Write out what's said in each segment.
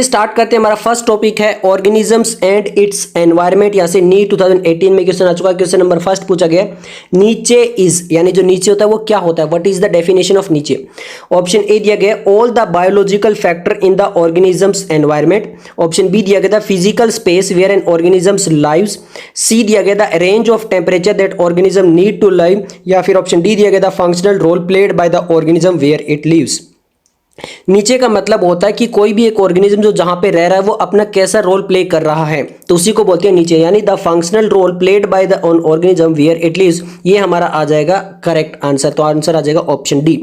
Start करते हैं। हमारा फर्स्ट टॉपिक है ऑर्गेनिजम्स एंड इट्स एनवायरनमेंट। यहाँ से नीट 2018 में क्वेश्चन आ चुका है। क्वेश्चन नंबर फर्स्ट पूछा गया नीचे इज, यानी जो नीचे होता है वो क्या होता है, what is the definition of niche. Option A दिया गया all the biological factor in the organisms environment. Option B दिया गया the physical space where an organisms lives. C दिया गया the range of temperature that organism need to live, या फिर option D दिया गया the functional role played by the organism where it lives. Niche का मतलब होता है कि कोई भी एक ऑर्गेनिज्म जो जहां पे रह रहा है वो अपना कैसा रोल प्ले कर रहा है, तो उसी को बोलते हैं नीचे, यानी the functional role played by the organism where it lives. ये हमारा आ जाएगा करेक्ट आंसर, तो आंसर आ जाएगा ऑप्शन डी।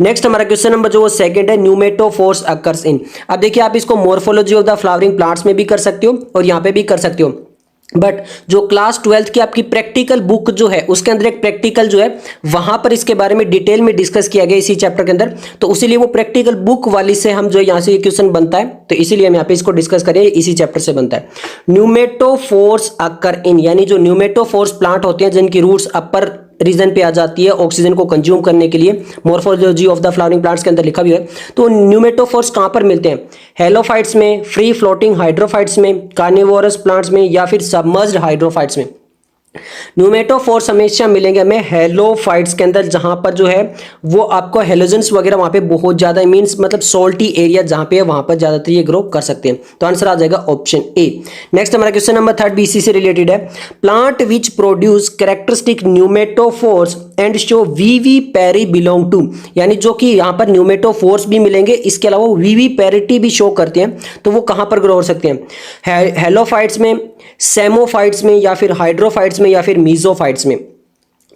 नेक्स्ट हमारा क्वेश्चन नंबर जो वो सेकंड है न्यूमेटोफोर्स अकर्स इन। अब देखिए आप इसको morphology of the flowering plants में भी कर सकते हो और यहाँ पे भी कर सकते हो, बट जो क्लास 12th की आपकी प्रैक्टिकल बुक जो है उसके अंदर एक प्रैक्टिकल जो है वहां पर इसके बारे में डिटेल में डिस्कस किया गया इसी चैप्टर के अंदर, तो इसीलिए वो प्रैक्टिकल बुक वाली से हम जो यहाँ से ये क्वेश्चन बनता है, तो इसीलिए हम यहाँ पे इसको डिस्कस करें, इसी चैप्टर से बनता है। न्यूमेटोफोर्स अकर इन, यानी जो न्यूमेटोफोर्स प्लांट होते हैं जिनकी रूट्स अपर रीजन पे आ जाती है ऑक्सीजन को कंज्यूम करने के लिए, morphology of the flowering plants के अंदर लिखा भी है। तो न्यूमेटोफोर्स कहां पर मिलते हैं? हेलोफाइट्स में, फ्री फ्लोटिंग हाइड्रोफाइट्स में, कार्निवोरस प्लांट्स में, या फिर सबमर्ज्ड हाइड्रोफाइट्स में। न्यूमेटोफोर्स हमेशा मिलेंगे हमें हेलोफाइट्स के अंदर, जहां पर जो है वो आपको हेलोजेंस वगैरह वहां पे बहुत ज्यादा मींस मतलब सोल्टी एरिया जहां पे है वहां पर ज्यादातर ये ग्रो कर सकते हैं, तो आंसर आ जाएगा ऑप्शन ए। नेक्स्ट हमारा क्वेश्चन नंबर थर्ड भी इसी से रिलेटेड है। Plant which produce characteristic pneumatophores and show vivipary belong to, यानी जो कि यहां पर न्यूमेटोफोर्स भी मिलेंगे, इसके अलावा वीवी पेरिटी भी शो करते हैं, तो वो कहां पर ग्रो हो सकते हैं? हेलोफाइट्स में, सेमोफाइट्स में, या फिर हाइड्रोफाइट्स में, या फिर मीजोफाइट्स में।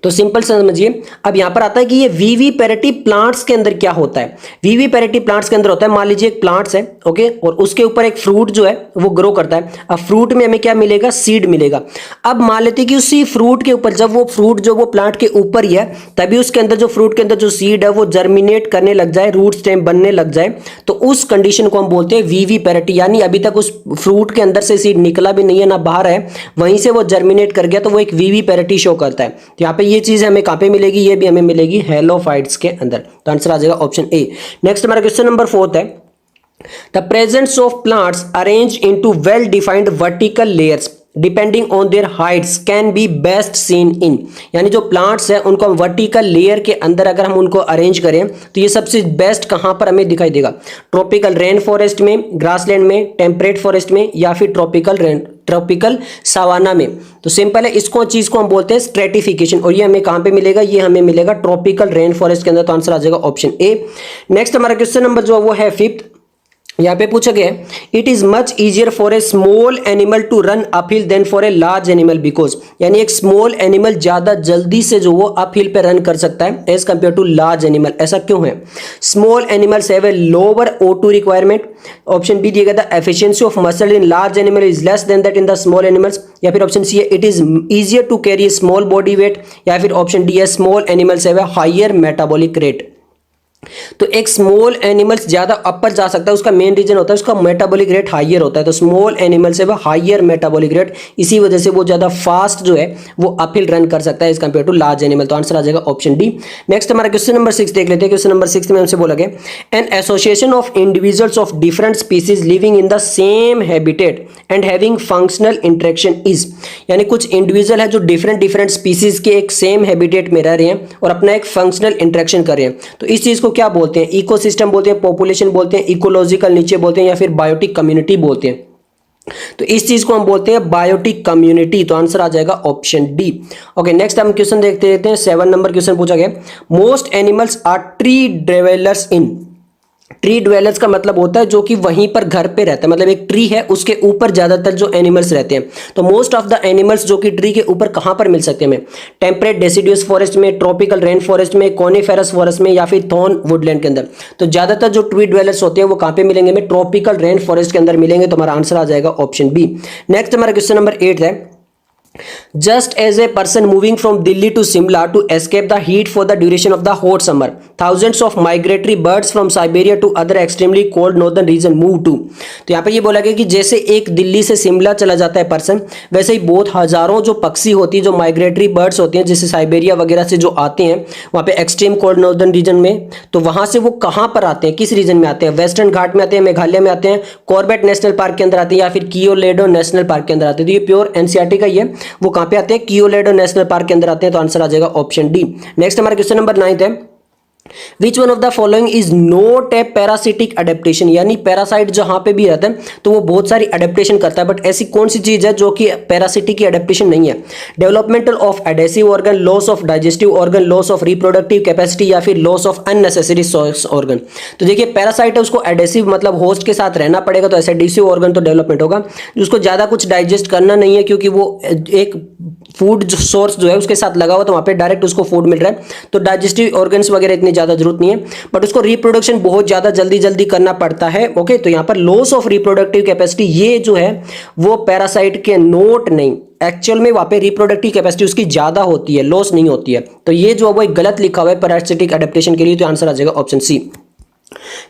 तो सिंपल समझिए, अब यहां पर आता है कि ये वीवी पेरिटी प्लांट्स के अंदर क्या होता है। वीवी पेरिटी प्लांट्स के अंदर होता है, मान लीजिए एक प्लांट्स है, ओके, और उसके ऊपर एक फ्रूट जो है वो ग्रो करता है। अब फ्रूट में हमें क्या मिलेगा? सीड मिलेगा। अब मान लेते हैं कि उसी फ्रूट के ऊपर, जब वो फ्रूट जो वो प्लांट के ऊपर ही है, तभी उसके अंदर जो फ्रूट के अंदर जो सीड है वो जर्मिनेट करने लग जाए, रूट स्टेम बनने लग जाए, तो उस कंडीशन को हम बोलते हैं वीवी पेरिटी, यानी अभी तक उस फ्रूट के अंदर से सीड निकला भी नहीं है ना बाहर है, वहीं से वो जर्मिनेट कर गया, तो वो एक वीवी पेरिटी शो करता है। तो यहाँ पे ये चीज हमें कहां पे मिलेगी? ये भी हमें मिलेगी हेलोफाइट्स के अंदर, तो आंसर आ जाएगा ऑप्शन ए। नेक्स्ट हमारा क्वेश्चन नंबर फोर्थ है the presence of plants arrange into well defined vertical layers depending on their Heights can be best seen in, यानी जो प्लांट्स है उनको हम वर्टिकल लेयर के अंदर अगर हम उनको अरेंज करें तो ये सबसे बेस्ट कहां पर हमें दिखाई देगा? ट्रॉपिकल रेन फॉरेस्ट में, ग्रासलैंड में, टेम्परेट फॉरेस्ट में, या फिर ट्रॉपिकल सवाना में। तो सिंपल है, इसको चीज को हम बोलते हैं स्ट्रेटिफिकेशन, और ये हमें कहां पे मिलेगा? ये हमें मिलेगा ट्रॉपिकल रेन फॉरेस्ट के अंदर, तो आंसर आ जाएगा ऑप्शन ए। नेक्स्ट हमारा क्वेश्चन नंबर जो वो है फिफ्थ, यहाँ पे पूछा गया है it is much easier for a small animal to run uphill than for a large animal because, यानी एक स्मॉल एनिमल ज्यादा जल्दी से जो वो अपहिल पे रन कर सकता है as compare to large animal. ऐसा क्यों है? Small animals have a lower O2 requirement. Option B दिएगा the efficiency of muscle in large animal is less than that in the small animals, या फिर ऑप्शन सी है it is easier to carry small body weight, या फिर option D है small animals have a higher metabolic rate. तो एक small animals ज्यादा अपर जा सकता है, उसका मेन रीजन होता है उसका मेटाबॉलिक रेट हायर होता है, तो स्मॉल एनिमल्स है वो हायर मेटाबॉलिक रेट, इसी वजह से वो ज्यादा फास्ट जो है वो अपहिल रन कर सकता है as compare to large animal, तो आंसर आ जाएगा ऑप्शन डी। नेक्स्ट हमारा क्वेश्चन नंबर 6 देख लेते हैं। क्वेश्चन नंबर 6 में हमसे बोला गया an association of individuals of different species living in the same habitat and having functional interaction is, यानी कुछ इंडिविजुअल है जो डिफरेंट स्पीसीज के एक सेम हैबिटेट में रह रहे हैं और अपना एक फंक्शनल इंटरेक्शन कर रहे हैं, तो इस चीज को क्या बोलते हैं? इकोसिस्टम बोलते हैं, पॉपुलेशन बोलते हैं, इकोलॉजिकल नीचे बोलते हैं, या फिर बायोटिक कम्युनिटी बोलते हैं। तो इस चीज को हम बोलते हैं बायोटिक कम्युनिटी, तो आंसर आ जाएगा ऑप्शन डी। ओके, नेक्स्ट हम क्वेश्चन देखते हैं। 7 नंबर क्वेश्चन पूछा गया most animals are tree dwellers in. Tree dwellers का मतलब होता है जो कि वहीं पर घर पे रहता है, मतलब एक ट्री है उसके ऊपर ज्यादातर जो एनिमल्स रहते हैं, तो मोस्ट ऑफ द एनिमल्स जो कि ट्री के ऊपर कहां पर मिल सकते हैं हमें? टेम्परेट डेसिडुअस फॉरेस्ट में, ट्रॉपिकल रेन फॉरेस्ट में, कोनिफेरस फॉरेस्ट में, या फिर थॉर्न वुडलैंड के अंदर। तो ज्यादातर जो ट्री ड्वेलर्स होते हैं वो कहां पे मिलेंगे? हमें ट्रॉपिकल रेन फॉरेस्ट के अंदर मिलेंगे, तो हमारा आंसर आ जाएगा ऑप्शन बी। नेक्स्ट हमारा क्वेश्चन नंबर 8 है Just as a person moving from Delhi to Simla to escape the heat for the duration of the hot summer, thousands of migratory birds from Siberia to other extremely cold northern region move to। तो यहाँ पे ये बोला गया कि जैसे एक दिल्ली से शिमला चला जाता है पर्सन, वैसे ही बहुत हजारों जो पक्षी होती है, जो माइग्रेटरी बर्ड्स होती हैं, जैसे साइबेरिया वगैरह से जो आते हैं वहाँ पे एक्सट्रीम कोल्ड नॉर्दर्न रीजन में, तो वहाँ से वो कहाँ पर आते हैं, किस रीजन में आते हैं? वेस्टर्न घाट में आते हैं, मेघालय में आते हैं, कॉर्बेट नेशनल पार्क के अंदर आते हैं, या फिर कियोलेडो नेशनल पार्क के अंदर आते हैं। तो ये प्योर एनसीईआरटी का ही है। वो कहाँ पे आते हैं? कियोलेडो नेशनल पार्क के अंदर आते हैं। तो आंसर आ जाएगा ऑप्शन डी। नेक्स्ट हमारा क्वेश्चन नंबर 9 है, which one of the following is not a parasitic adaptation, यानी पैरासाइट जहां पे भी रहता है तो वो बहुत सारी अडेप्टेशन करता है, बट ऐसी कौन सी चीज है जो कि पैरासिटिक की अडेप्टेशन नहीं है? Developmental of adhesive organ, loss of digestive organ, loss of reproductive capacity, या फिर loss of unnecessary source organ. तो देखिए पैरासाइट है, उसको एडेसिव मतलब होस्ट के साथ रहना पड़ेगा, तो ऐसे एडेसिव ऑर्गन तो डेवलपमेंट होगा। उसको ज्यादा कुछ डाइजेस्ट करना नहीं है, क्योंकि वो एक फूड सोर्स जो है उसके साथ लगा हुआ, तो वहां पे डायरेक्ट उसको फूड मिल रहा है, तो डाइजेस्टिव ऑर्गन्स वगैरह इतनी ज्यादा जरूरत नहीं है, बट उसको रिप्रोडक्शन बहुत ज्यादा जल्दी जल्दी करना पड़ता है। ओके, तो यहां पर लॉस ऑफ रिप्रोडक्टिव कैपेसिटी ये जो है वो पैरासाइट के नोट नहीं, एक्चुअल में वहां पे रिप्रोडक्टिव कैपेसिटी उसकी ज्यादा होती है, लॉस नहीं होती है। तो ये जो वो गलत लिखा हुआ है पैरासिटिक एडेप्टेशन के लिए, तो आंसर आ जाएगा ऑप्शन सी।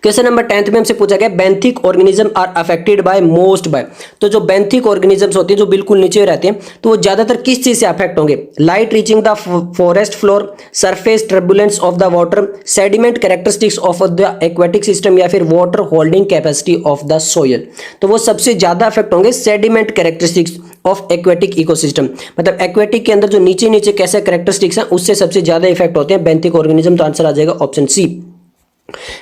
क्वेश्चन नंबर 10 में हमसे पूछा गया benthic organism are affected by most by. तो जो बेंथिक ऑर्गेनिजम्स होते हैं जो बिल्कुल नीचे रहते हैं, तो वो ज्यादातर किस चीज से अफेक्ट होंगे? Light reaching the forest floor, surface turbulence of the water, sediment characteristics of the aquatic system, या फिर water holding capacity of the soil. तो वो सबसे ज्यादा अफेक्ट होंगे sediment characteristics of aquatic ecosystem, मतलब एक्वेटिक के अंदर जो नीचे नीचे कैसे कैरेक्टरिस्टिक्स हैं उससे सबसे ज्यादा इफेक्ट होते हैं बेंथिक ऑर्गेनिज्म। तो आंसर आ जाएगा ऑप्शन सी।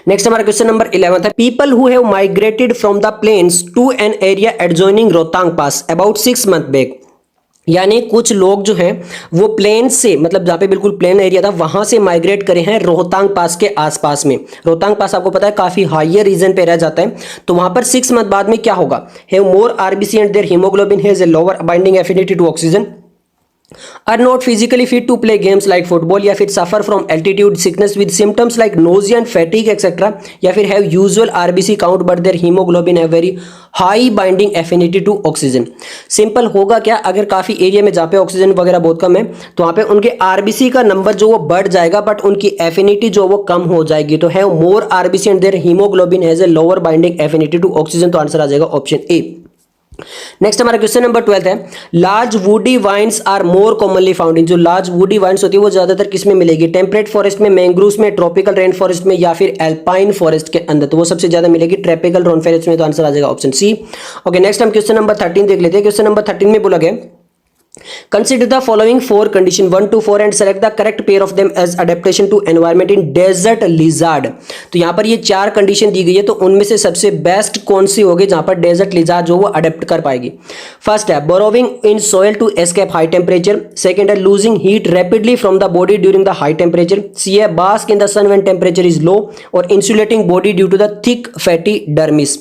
नेक्स्ट हमारा क्वेश्चन नंबर 11 है, people who have migrated from the plains to an area adjoining Rohtang pass about 6 months back. यानी कुछ लोग जो हैं वो प्लेन से, मतलब जहां पे बिल्कुल प्लेन एरिया था वहां से माइग्रेट करे हैं रोहतांग पास के आसपास में। रोहतांग पास आपको पता है काफी हायर रीजन पे रह जाता है, तो वहां पर 6 months बाद में क्या होगा? Have more RBC and their haemoglobin has a lower binding affinity to oxygen, are not physically fit to play games like football, या फिर suffer from altitude sickness with symptoms like nausea and fatigue etcetera, या फिर have usual RBC count but their haemoglobin have very high binding affinity to oxygen. Simple होगा क्या, अगर काफी area में जहां पे ऑक्सीजन वगैरह बहुत कम है तो वहां पे उनके आरबीसी का नंबर जो वो बढ़ जाएगा, बट उनकी एफिनिटी जो वो कम हो जाएगी। तो have more RBC and their haemoglobin has a lower binding affinity to oxygen. तो आंसर आ जाएगा ऑप्शन ए। नेक्स्ट हमारा क्वेश्चन नंबर 12 है, large woody vines are more commonly found in. जो लार्ज वुडी वाइन्स होती है वो ज्यादातर किस में मिलेगी? टेम्परेट फॉरेस्ट में, मैंग्रोव्स में, ट्रॉपिकल रेन फॉरेस्ट में, या फिर एल्पाइन फॉरेस्ट के अंदर। तो वो सबसे ज्यादा मिलेगी ट्रॉपिकल रेन फॉरेस्ट में। तो आंसर आ जाएगा ऑप्शन सी। ओके, नेक्स्ट हम क्वेश्चन नंबर 13 देख लेते हैं। क्वेश्चन नंबर 13 में बोला गया, consider the following 4 condition 1 to 4 and select the correct pair of them as adaptation to environment in desert lizard। तो यहां पर ये 4 कंडीशन दी गई है, तो उनमें से सबसे बेस्ट कौन सी होगी जहां पर डेजर्ट लिजार्ड जो वो अडेप्ट कर पाएगी? फर्स्ट है burrowing in soil to escape high temperature, second है losing heat rapidly from the body during the high temperature, C है bask in the sun when temperature is low, और insulating body due to the thick fatty dermis.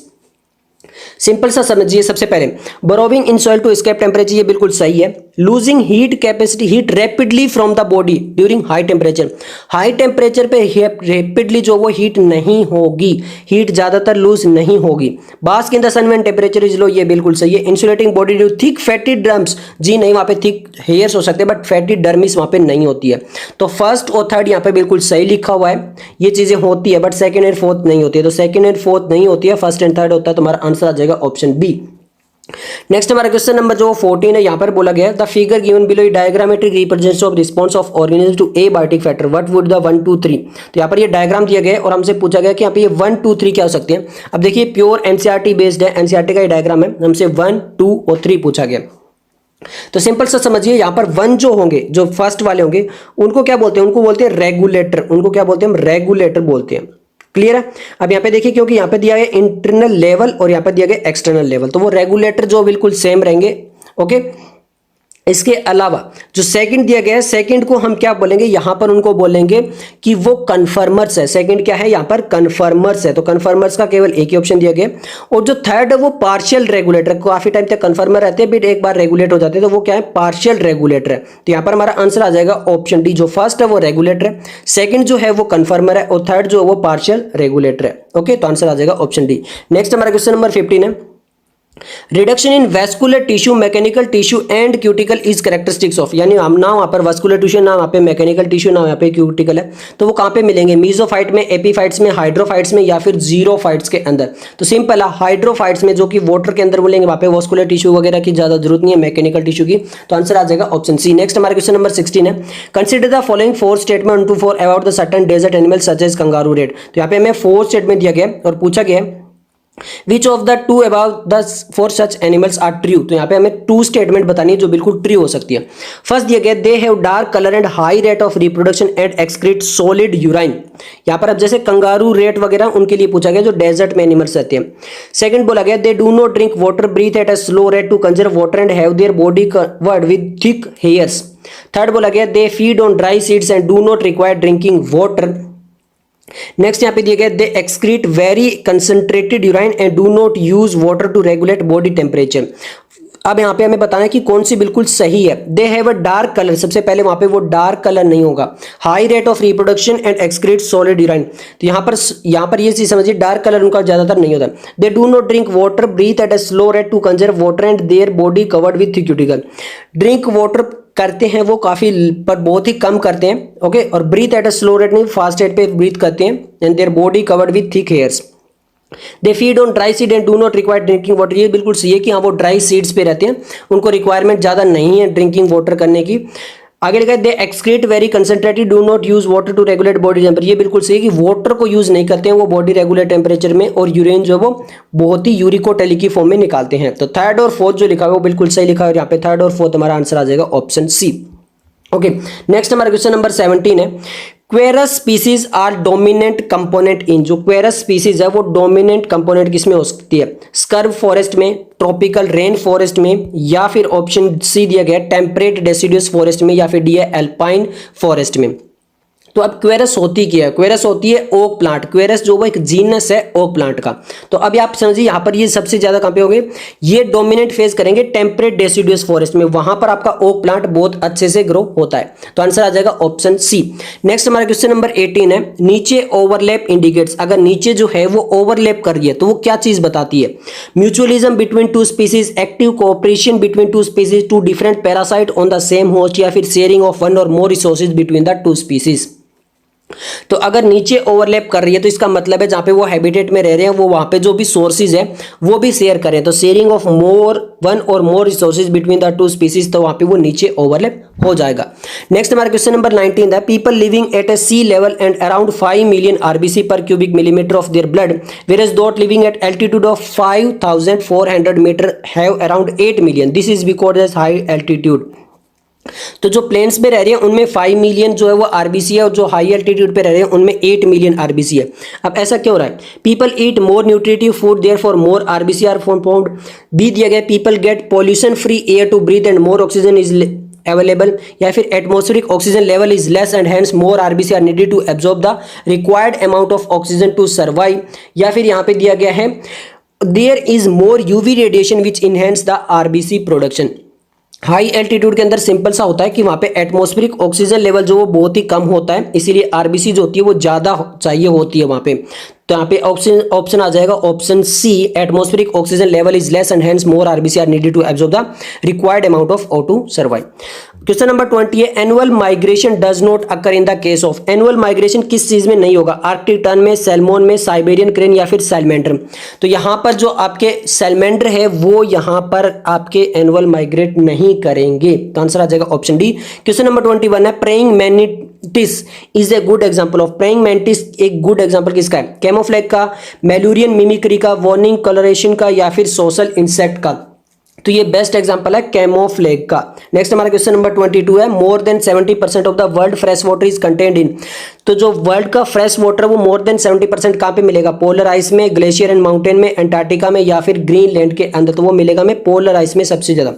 Simple सा समझिए, सबसे पहले burrowing in soil to escape temperature ये बिल्कुल सही है। Losing heat capacity, heat rapidly from the body during high temperature, high temperature पे रैपिडली जो वो हीट नहीं होगी, हीट ज्यादातर लूज नहीं होगी। Bask in the sun when temperature is low ये बिल्कुल सही है। Insulating body due thick fatty dermis, जी नहीं, वहां पे थिक हेयर्स हो सकते हैं बट फैटी डर्मिस वहां पे नहीं होती है। तो फर्स्ट और थर्ड यहाँ पे बिल्कुल सही लिखा हुआ है, ये चीजें होती है, बट सेकंड एंड फोर्थ नहीं होती है। तो सेकंड एंड फोर्थ नहीं होती है, फर्स्ट एंड थर्ड होता है। तो हमारा आंसर आ जाएगा ऑप्शन बी। नेक्स्ट हमारा क्वेश्चन नंबर जो 14 है, यहां पर बोला गया the figure given below diagrammatic representation of response of organism to abiotic factor, what would the 1 2 3। तो यहां पर ये डायग्राम दिया गया है और हमसे पूछा गया कि यहां पे ये 1 2 3 क्या हो सकती है। अब देखिए प्योर एनसीईआरटी बेस्ड है, एनसीईआरटी का ये डायग्राम है, हमसे 1 2 और 3 पूछा गया। तो सिंपल सा समझिए, यहां पर 1 जो होंगे, जो फर्स्ट वाले होंगे, उनको क्या बोलते हैं? उनको बोलते हैं रेगुलेटर। उनको क्या बोलते हैं? हम रेगुलेटर बोलते हैं। क्लियर है? अब यहां पे देखिए, क्योंकि यहां पे दिया गया इंटरनल लेवल और यहां पे दिया गया एक्सटर्नल लेवल, तो वो रेगुलेटर जो बिल्कुल सेम रहेंगे। ओके, इसके अलावा जो सेकंड दिया गया है, सेकंड को हम क्या बोलेंगे? यहां पर उनको बोलेंगे कि वो कन्फर्मर्स है। सेकंड क्या है? यहां पर कन्फर्मर्स है। तो कन्फर्मर्स का केवल एक ही ऑप्शन दिया गया। और जो थर्ड है वो पार्शियल रेगुलेटर, काफी टाइम तक कन्फर्मर रहते हैं बट एक बार रेगुलेट हो जाते हैं, तो वो क्या है? पार्शियल रेगुलेटर है। तो यहां पर हमारा आंसर आ जाएगा ऑप्शन डी। जो फर्स्ट है वो रेगुलेटर है, सेकंड जो है वो कन्फर्मर है, और थर्ड जो है वो पार्शियल रेगुलेटर है। ओके, तो आंसर आ जाएगा ऑप्शन डी। नेक्स्ट हमारा क्वेश्चन नंबर 15 है, reduction in vascular tissue, mechanical tissue and cuticle is characteristics of, यानी हम ना वहाँ पर वैस्कुलर टिश्यू, ना वहाँ पे मैकेनिकल टिश्यू, ना यहाँ पे क्यूटिकल है, तो वो कहाँ पे मिलेंगे? मीजोफाइट में, एपीफाइट्स में, हाइड्रोफाइट्स में या फिर जीरोफाइट्स के अंदर। तो सिंपल है, हाइड्रोफाइट्स में जो कि वाटर के अंदर बोलेंगे, वहाँ पे वैस्कुलर टिश्यू वगैरह की ज्यादा जरूरत नहीं है, मैकेनिकल टिश्यू की। तो आंसर आ जाएगा ऑप्शन सी। नेक्स्ट हमारा क्वेश्चन नंबर 16 है, consider the following 4 statement to for about the certain desert animal such as kangaroo rat. तो यहाँ पे हमें 4 स्टेटमेंट दिया गया और पूछा गया है Which of the two above the 4 such animals are true। तो यहाँ पे हमें 2 स्टेटमेंट बतानी है जो बिल्कुल ट्रू हो सकती है। फर्स्ट दिया गया, they have dark colour and high rate of reproduction and excrete solid urine. यहाँ पर अब जैसे कंगारू रेट वगैरह उनके लिए पूछा गया जो डेजर्ट में एनिमल्स रहते हैं। सेकंड बोला गया, they do not drink water, breathe at a slow rate to conserve water and have their body covered with thick hairs. Third बोला गया, they feed on dry seeds and do not require drinking water. Next यहाँ पे दिया गया, they excrete very concentrated urine and do not use water to regulate body temperature. अब यहाँ पे हमें बताना है कि कौन सी बिल्कुल सही है। They have a dark colour, सबसे पहले वहां पे वो डार्क कलर नहीं होगा। High rate of reproduction and excrete solid urine, तो यहाँ पर ये चीज समझिए, डार्क कलर उनका ज्यादातर नहीं होता। They do not drink water, breathe at a slow rate to conserve water and their body covered with thick cuticle. Drink water करते हैं वो काफी, पर बहुत ही कम करते हैं, ओके। और breathe at a slow rate नहीं, फास्ट रेट पे ब्रीथ करते हैं and their body covered with thick hairs. They feed on dry seed and do not require drinking water, ये बिल्कुल सही है कि हाँ वो ड्राई सीड्स पे रहते हैं, उनको रिक्वायरमेंट ज्यादा नहीं है ड्रिंकिंग वाटर करने की। आगे लिखा है, they excrete very concentrated, do not use water to regulate body temperature, ये बिल्कुल सही है कि वाटर को यूज नहीं करते हैं वो बॉडी रेगुलर टेम्परेचर में, और यूरिन जो वो बहुत ही यूरिकोटेली की फॉर्म में निकालते हैं। तो थर्ड और फोर्थ जो लिखा है वो बिल्कुल सही लिखा है, और यहाँ पे थर्ड और फोर्थ हमारा आंसर आ जाएगा ऑप्शन सी। ओके, नेक्स्ट हमारा क्वेश्चन नंबर 17 है, Quercus species are dominant component in, जो क्वेरस स्पीसीज है वो डोमिनेंट कंपोनेंट किसमें हो सकती है? स्कर्व फॉरेस्ट में, ट्रॉपिकल रेन फॉरेस्ट में, या फिर ऑप्शन सी दिया गया टेम्परेट डेसिडुअस फॉरेस्ट में, या फिर डी है एल्पाइन फॉरेस्ट में। तो अब क्वेरस होती क्या है? क्वेरस होती है ओक प्लांट। क्वेरस जो वो एक जीनस है ओक प्लांट का। तो अभी आप समझिए यहाँ पर ये सबसे ज्यादा कहां पे होंगे, ये डोमिनेंट फेज करेंगे टेम्परेट डेसिडुअस फॉरेस्ट में, वहां पर आपका ओक प्लांट बहुत अच्छे से ग्रो होता है। तो आंसर आ जाएगा ऑप्शन सी। नेक्स्ट हमारा क्वेश्चन नंबर 18 है, नीचे ओवरलैप इंडिकेट्स, अगर नीचे जो है वो ओवरलैप कर रही है तो वो क्या चीज बताती है? Mutualism between two species, active cooperation between two species, two different parasite on the same host, या फिर शेयरिंग ऑफ वन और more resources between the two species. तो अगर नीचे ओवरलैप कर रही है तो इसका मतलब है जहां पे वो हैबिटेट में रह रहे हैं वो वहां पे जो भी सोर्सेज है वो भी शेयर करें, तो शेयरिंग ऑफ मोर वन और more resources between the two species, तो वहां पे वो नीचे ओवरलैप हो जाएगा। नेक्स्ट हमारा क्वेश्चन नंबर 19 है, people living at a sea level and around 5 million RBC per cubic millimetre of their blood, whereas those living at altitude of 5400 metre have around 8 million, this is because as high altitude. तो जो planes पे रह रहे हैं उनमें 5 million जो है वो आरबीसी है, और जो हाई एल्टीट्यूड पे रह रहे हैं उनमें 8 मिलियन आरबीसी है। अब ऐसा क्यों हो रहा है? People eat more nutritive food therefore more RBC are found. B दिया गया, people get pollution free air to breathe and more oxygen is available, या फिर atmospheric oxygen level is less and hence more RBC are needed to absorb the required amount of oxygen to survive, या फिर यहाँ पे दिया गया है there is more UV radiation which enhance the RBC production. High altitude के अंदर simple सा होता है कि वहां पे एटमॉस्फेरिक ऑक्सीजन लेवल जो वो बहुत ही कम होता है, इसीलिए आरबीसी जो होती है वो ज्यादा चाहिए होती है वहां पे। तो यहाँ पे ऑप्शन आ जाएगा option C, atmospheric oxygen level is less and hence more RBC are needed to absorb the required amount of O two survive. Question number 20 है, annual migration does not occur in the case of, annual migration किस चीज में नहीं होगा? Arctic tern में, सैल्मोन में, Siberian crane, या फिर सैलमेंडर। तो यहाँ पर जो आपके सैलमेंडर है वो यहाँ पर आपके एनुअल माइग्रेट नहीं करेंगे, तो आंसर आ जाएगा ऑप्शन डी। क्वेश्चन नंबर 21 है, praying mantis is a good example of, praying mantis एक गुड एग्जांपल किसका है? कैमोफ्लेग का, मेलुरियन मिमिक्री का, वार्निंग कलरेशन का, या फिर सोशल इंसेक्ट का। तो ये बेस्ट एग्जांपल है कैमोफ्लेग का। नेक्स्ट हमारा क्वेश्चन नंबर 22 है, more than 70% of the world fresh water is contained in, तो जो वर्ल्ड का फ्रेश वाटर वो मोर देन 70% कहाँ पे मिलेगा? पोलर आइस में, ग्लेशियर एंड माउंटेन में, अंटार्कटिका में, या फिर ग्रीनलैंड के अंदर। तो वो मिलेगा हमें पोलर आइस में सबसे ज्यादा।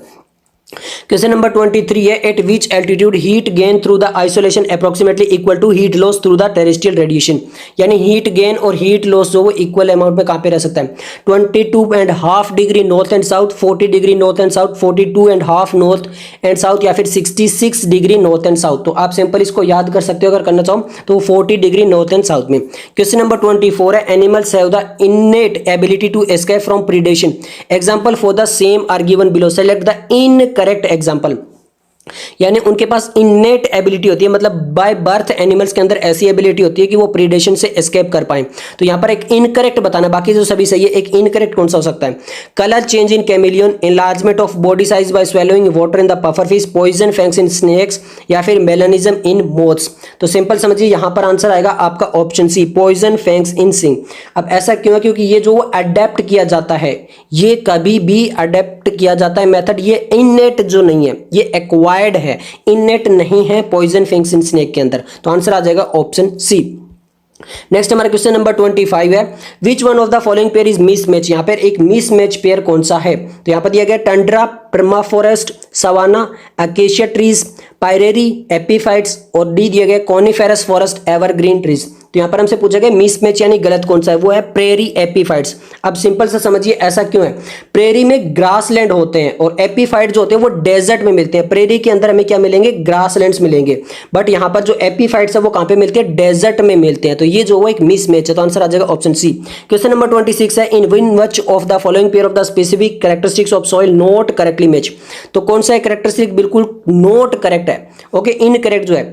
क्वेश्चन नंबर 23 है at which altitude heat gain through the isolation approximately equal to heat loss through the terrestrial radiation, यानी हीट गेन और हीट लॉस जो वो इक्वल अमाउंट में कहां पे रह सकता है? 22.5 degree north and south, 40 degree north and south, 42.5 north and south, या फिर 66 डिग्री नॉर्थ एंड साउथ। तो आप सिंपल इसको याद कर सकते हो अगर करना चाहो तो 40 डिग्री नॉर्थ एंड साउथ में। क्वेश्चन नंबर 24 है animals have the innate ability to escape from predation, example for the same are given below, select the incorrect example. यानी उनके पास इननेट एबिलिटी होती है, मतलब बाय बर्थ एनिमल्स के अंदर ऐसी एबिलिटी होती है कि वो प्रीडेशन से एस्केप कर पाए। तो यहां पर एक इनकरेक्ट बताना, बाकी जो सभी सही है, एक इनकरेक्ट कौन सा हो सकता है? Colour change in chameleon, enlargement of body size by swallowing water in the puffer fish, poison fangs in snakes, या फिर मेलानिज्म इन मोथ्स। तो सिंपल समझिए यहां पर आंसर आएगा आपका option C, poison fangs in सिंग। अब ऐसा क्यों है? क्योंकि ये जो अडेप्ट किया जाता है, ये कभी भी अडेप्ट किया जाता है मेथड, ये इननेट जो नहीं है, ये एक्वायर्ड है, इननेट नहीं है पॉइजन फैंग्स इन स्नेक के अंदर। तो आंसर आ जाएगा ऑप्शन सी। नेक्स्ट हमारा क्वेश्चन नंबर 25 है which one of the following pair is mismatch, यहां पर एक मिसमैच पेयर कौन सा है? तो यहां पर दिया गया tundra, permafrost, savanna, acacia trees, prairie, epiphytes, और डी दिया गया कॉनिफेरस फॉरेस्ट, एवरग्रीन ट्रीज। तो यहां पर हमसे पूछा गया मिसमैच यानी गलत कौन सा है, वो है प्रेरी एपीफाइट्स। अब सिंपल सा समझिए ऐसा क्यों है? प्रेरी में ग्रासलैंड होते हैं और एपीफाइट जो होते हैं वो डेजर्ट में मिलते हैं। प्रेरी के अंदर हमें क्या मिलेंगे? ग्रासलैंड्स मिलेंगे, बट यहां पर जो एपीफाइट्स है वो कहां पे मिलते हैं? डेजर्ट में मिलते हैं। तो ये जो वो एक मिसमैच है, तो आंसर आ जाएगा ऑप्शन सी। क्वेश्चन नंबर 26 है in which of the following pair of the specific characteristics of soil not correctly match. तो कौन सा कैरेक्टरिस्टिक बिल्कुल नॉट करेक्ट है? ओके, इनकरेक्ट जो है,